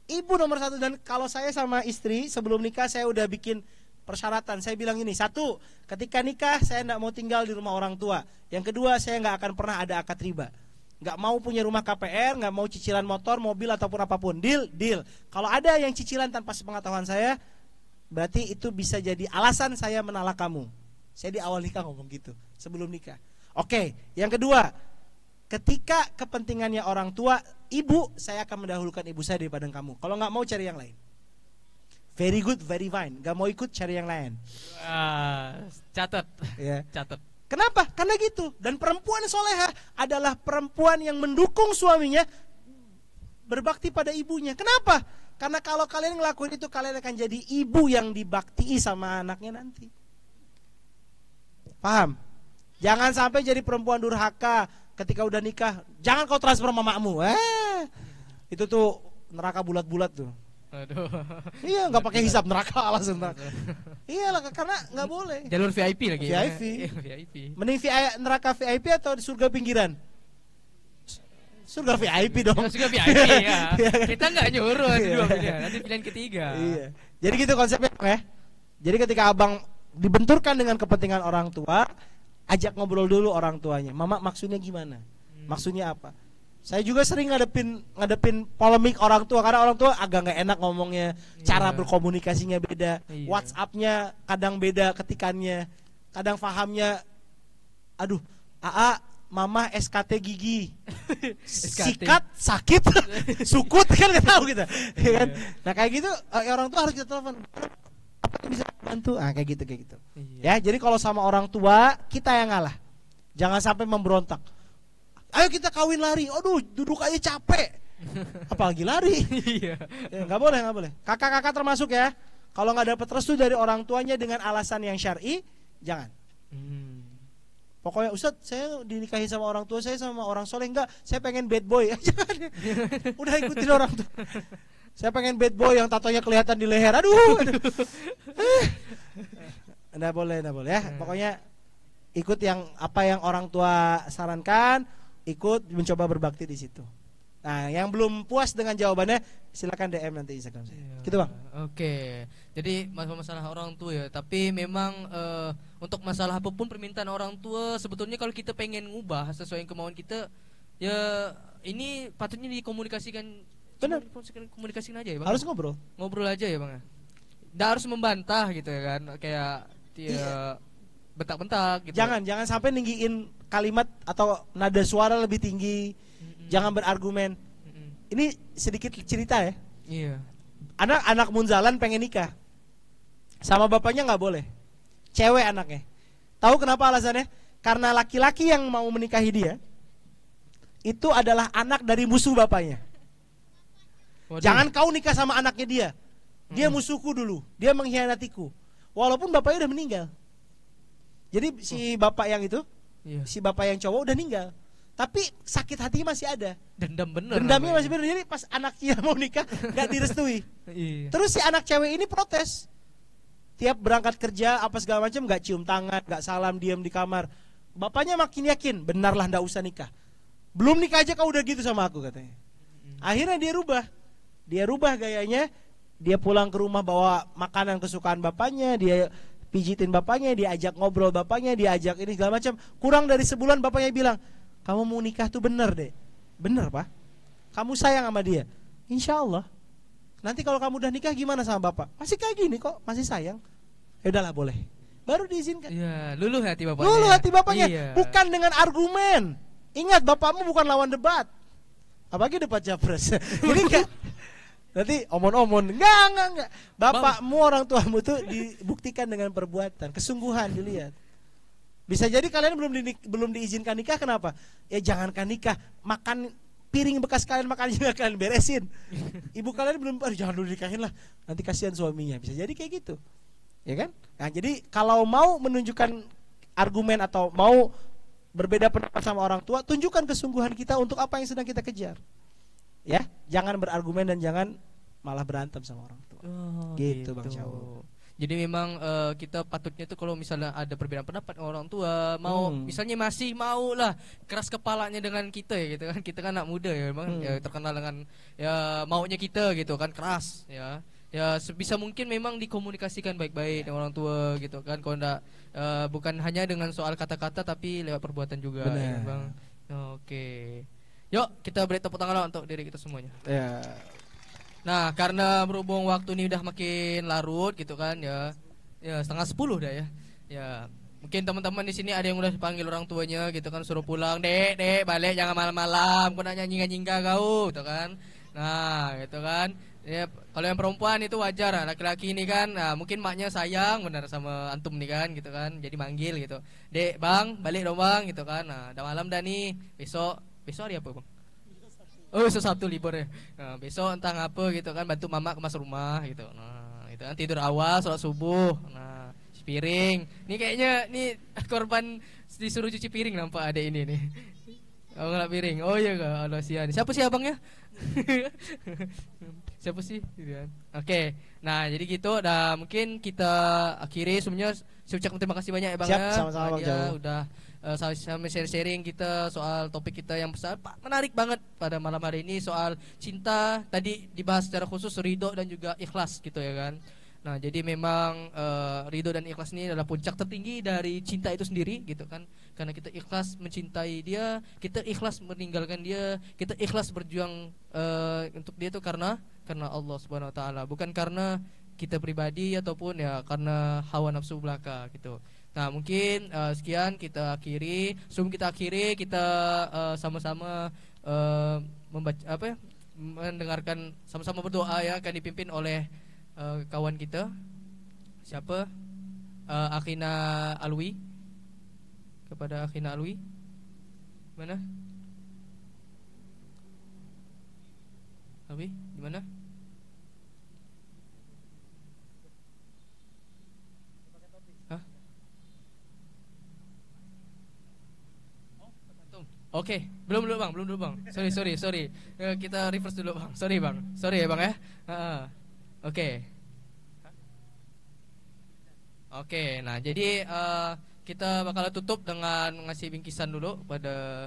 Ibu nomor 1. Dan kalau saya sama istri sebelum nikah, saya udah bikin persyaratan. Saya bilang ini, satu, ketika nikah saya tidak mau tinggal di rumah orang tua. Yang kedua, saya nggak akan pernah ada akad riba. Nggak mau punya rumah KPR, nggak mau cicilan motor, mobil ataupun apapun. Deal, deal. Kalau ada yang cicilan tanpa sepengetahuan saya, berarti itu bisa jadi alasan saya menolak kamu. Saya di awal nikah ngomong gitu, sebelum nikah. Oke, yang kedua, ketika kepentingannya orang tua, ibu, saya akan mendahulukan ibu saya daripada kamu. Kalau nggak mau cari yang lain. Very good, very fine. Nggak mau ikut cari yang lain. Catat, Ya. catat. Kenapa? Karena gitu. Dan perempuan solehah adalah perempuan yang mendukung suaminya berbakti pada ibunya. Kenapa? Karena kalau kalian ngelakuin itu, kalian akan jadi ibu yang dibakti sama anaknya nanti. Paham? Jangan sampai jadi perempuan durhaka ketika udah nikah. Jangan kau transfer mamamu. Itu tuh neraka bulat-bulat tuh. Aduh. Iya, nggak pakai hisap neraka langsung. Iyalah, karena nggak boleh. Jalur VIP lagi. VIP. Ya? VIP. Mending neraka VIP atau di surga pinggiran? Surga VIP dong. Ya, surga VIP ya. Kita nggak nyuruh dua pilihan. Nanti pilihan ketiga. Iya. Jadi gitu konsepnya, ya. Jadi ketika abang dibenturkan dengan kepentingan orang tua, ajak ngobrol dulu orang tuanya. Mama maksudnya gimana? Maksudnya apa? Saya juga sering ngadepin polemik orang tua, karena orang tua agak nggak enak ngomongnya, cara berkomunikasinya beda, WhatsApp-nya kadang beda ketikannya, kadang fahamnya, aduh, AA, mama SKT gigi, sikat, sakit, sukut, kan nggak tahu kita, ya kan? Nah kayak gitu orang tua harus kita telepon, apa yang bisa bantu? Kayak gitu. Ya, jadi kalau sama orang tua kita yang ngalah, jangan sampai memberontak. Ayo kita kawin lari, aduh duduk aja capek, apalagi lari. Ya, nggak boleh. Kakak-kakak termasuk ya. Kalau nggak dapat restu dari orang tuanya dengan alasan yang syar'i, jangan. Pokoknya Ustadz, saya dinikahi sama orang tua saya sama orang soleh, enggak, saya pengen bad boy. Jangan. Udah ikutin orang tua. Saya pengen bad boy yang tatonya kelihatan di leher. Aduh. Nggak boleh ya. Pokoknya ikut apa yang orang tua sarankan. Ikut mencoba berbakti di situ. Nah, yang belum puas dengan jawabannya, silakan DM nanti Instagram saya. Gitu Bang. Oke. Jadi masalah orang tua ya. Tapi memang untuk masalah apapun permintaan orang tua, sebetulnya kalau kita pengen ngubah sesuai kemauan kita, ya ini patutnya dikomunikasikan. Benar. Komunikasikan aja ya Bang. Harus ngobrol. Ngobrol aja ya Bang. Nggak harus membantah gitu ya kan. Kayak bentak-bentak gitu. Jangan sampai ninggiin kalimat atau nada suara lebih tinggi. Jangan berargumen. Ini sedikit cerita ya. Iya. Anak munzalan pengen nikah. Sama bapaknya nggak boleh. Cewek anaknya. Tahu kenapa alasannya? Karena laki-laki yang mau menikahi dia itu adalah anak dari musuh bapaknya. Waduh. Jangan kau nikah sama anaknya dia. Dia musuhku dulu. Dia mengkhianatiku. Walaupun bapaknya udah meninggal. Jadi si bapak yang itu, si bapak yang cowok udah meninggal. Tapi sakit hatinya masih ada. Dendamnya masih bener. Jadi pas anaknya mau nikah gak direstui. Terus si anak cewek ini protes. Tiap berangkat kerja apa segala macam gak cium tangan, gak salam, diam di kamar. Bapaknya makin yakin, benarlah ndak usah nikah. Belum nikah aja kau udah gitu sama aku katanya. Akhirnya dia rubah gayanya. Dia pulang ke rumah bawa makanan kesukaan bapaknya, dia pijitin bapaknya, dia ajak ngobrol bapaknya, dia ajak ini segala macam. Kurang dari sebulan bapaknya bilang, kamu mau nikah tuh bener deh. Bener Pak. Kamu sayang sama dia. Insya Allah. Nanti kalau kamu udah nikah gimana sama bapak? Masih kayak gini kok, masih sayang. Ya udahlah boleh. Baru diizinkan. Iya, luluh hati bapaknya. Luluh hati bapaknya, iya. Bukan dengan argumen. Ingat bapakmu bukan lawan debat. Apalagi debat capres. Jadi enggak. Nanti omon-omon. Enggak. Bapakmu, orang tuamu tuh dibuktikan dengan perbuatan, kesungguhan dilihat. Bisa jadi kalian belum diizinkan nikah, kenapa? Ya jangankan nikah, makan piring bekas kalian makan juga kalian beresin. Ibu kalian belum, jangan dulu nikahin lah, nanti kasihan suaminya. Bisa jadi kayak gitu. Ya kan? Nah, jadi kalau mau menunjukkan argumen atau mau berbeda pendapat sama orang tua, tunjukkan kesungguhan kita untuk apa yang sedang kita kejar. Ya, jangan berargumen dan jangan malah berantem sama orang tua. Gitu Bang Cawo. Jadi memang kita patutnya tuh kalau misalnya ada perbedaan pendapat orang tua, mau misalnya masih mau lah keras kepalanya dengan kita ya gitu kan. Kita kan anak muda ya memang ya, terkenal dengan ya maunya kita gitu kan, keras ya. ya sebisa mungkin memang dikomunikasikan baik-baik dengan orang tua gitu kan. Kalau enggak bukan hanya dengan soal kata-kata tapi lewat perbuatan juga. Benar. Ya, Bang. Oke. Yuk kita beri tepuk tangan untuk diri kita semuanya. Ya. Nah, karena berhubung waktu ini udah makin larut gitu kan ya. Ya, 9:30 dah ya. Ya, mungkin teman-teman di sini ada yang udah dipanggil orang tuanya gitu kan, suruh pulang. Dek, balik jangan malam-malam. Kau nak nyingga-nyingga kau gitu kan. Nah, gitu kan. Ya, kalau yang perempuan itu wajar. Nah, laki-laki ini kan mungkin maknya sayang benar sama antum nih kan gitu kan. Jadi manggil gitu. Dek, Bang, balik dong Bang gitu kan. Nah, udah malam dah nih. Besok hari apa, Bang? Oh, besok Sabtu libur ya. Nah, besok entah ngapa gitu kan, bantu mama kemas rumah gitu. Nah, itu kan tidur awal, sholat subuh. Nah, cuci piring. Ini kayaknya nih korban disuruh cuci piring nampak ada ini nih. Oh, ngelap piring. Oh iya kak, Allah sian. Siapa sih abangnya? Siapa sih? Gitu kan. Oke. Nah, jadi gitu. Nah, mungkin kita akhiri semuanya. Saya ucapkan terima kasih banyak ya Bang. Siap, ya. sama-sama, Bang Dia Jawa. udah sama sharing kita soal topik kita yang besar, menarik banget pada malam hari ini soal cinta. Tadi dibahas secara khusus ridho dan juga ikhlas gitu ya kan. Nah, jadi memang ridho dan ikhlas ini adalah puncak tertinggi dari cinta itu sendiri gitu kan. Karena kita ikhlas mencintai dia, kita ikhlas meninggalkan dia, kita ikhlas berjuang untuk dia itu karena Allah Subhanahu wa taala, bukan karena kita pribadi ataupun ya karena hawa nafsu belaka gitu. Nah, mungkin sekian kita akhiri. Sebelum kita akhiri, kita sama-sama membaca mendengarkan, sama-sama berdoa ya, akan dipimpin oleh kawan kita. Siapa? Akhina Alwi. Kepada Akhina Alwi. Mana? Alwi, di mana? Oke, belum dulu bang. Sorry. Kita reverse dulu bang. Sorry ya bang ya. Oke. Nah jadi kita bakal tutup dengan ngasih bingkisan dulu pada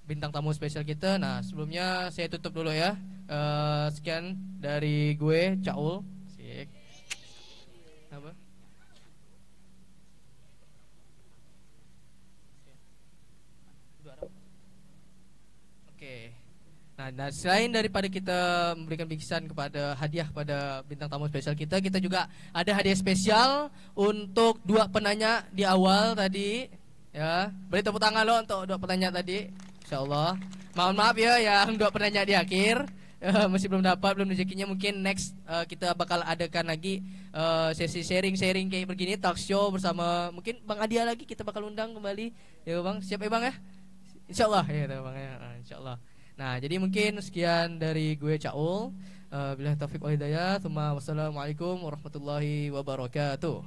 bintang tamu spesial kita. Nah sebelumnya saya tutup dulu ya. Sekian dari gue Caul. Sik. Apa? Oke. Nah, selain daripada kita memberikan bingkisan kepada hadiah pada bintang tamu spesial kita juga ada hadiah spesial untuk dua penanya di awal tadi. Ya, beri tepuk tangan lo untuk dua penanya tadi. Insyaallah. Mohon maaf ya yang dua penanya di akhir masih belum dapat, belum rezekinya. Mungkin next kita bakal adakan lagi sesi sharing kayak begini, talk show bersama mungkin Bang Adia lagi kita bakal undang kembali. Ya Bang, siap ya Bang ya? Insyaallah ya Bang ya. Insyaallah. Nah, jadi mungkin sekian dari gue Caul. Billahi taufiq wal hidayah. Wassalamualaikum warahmatullahi wabarakatuh.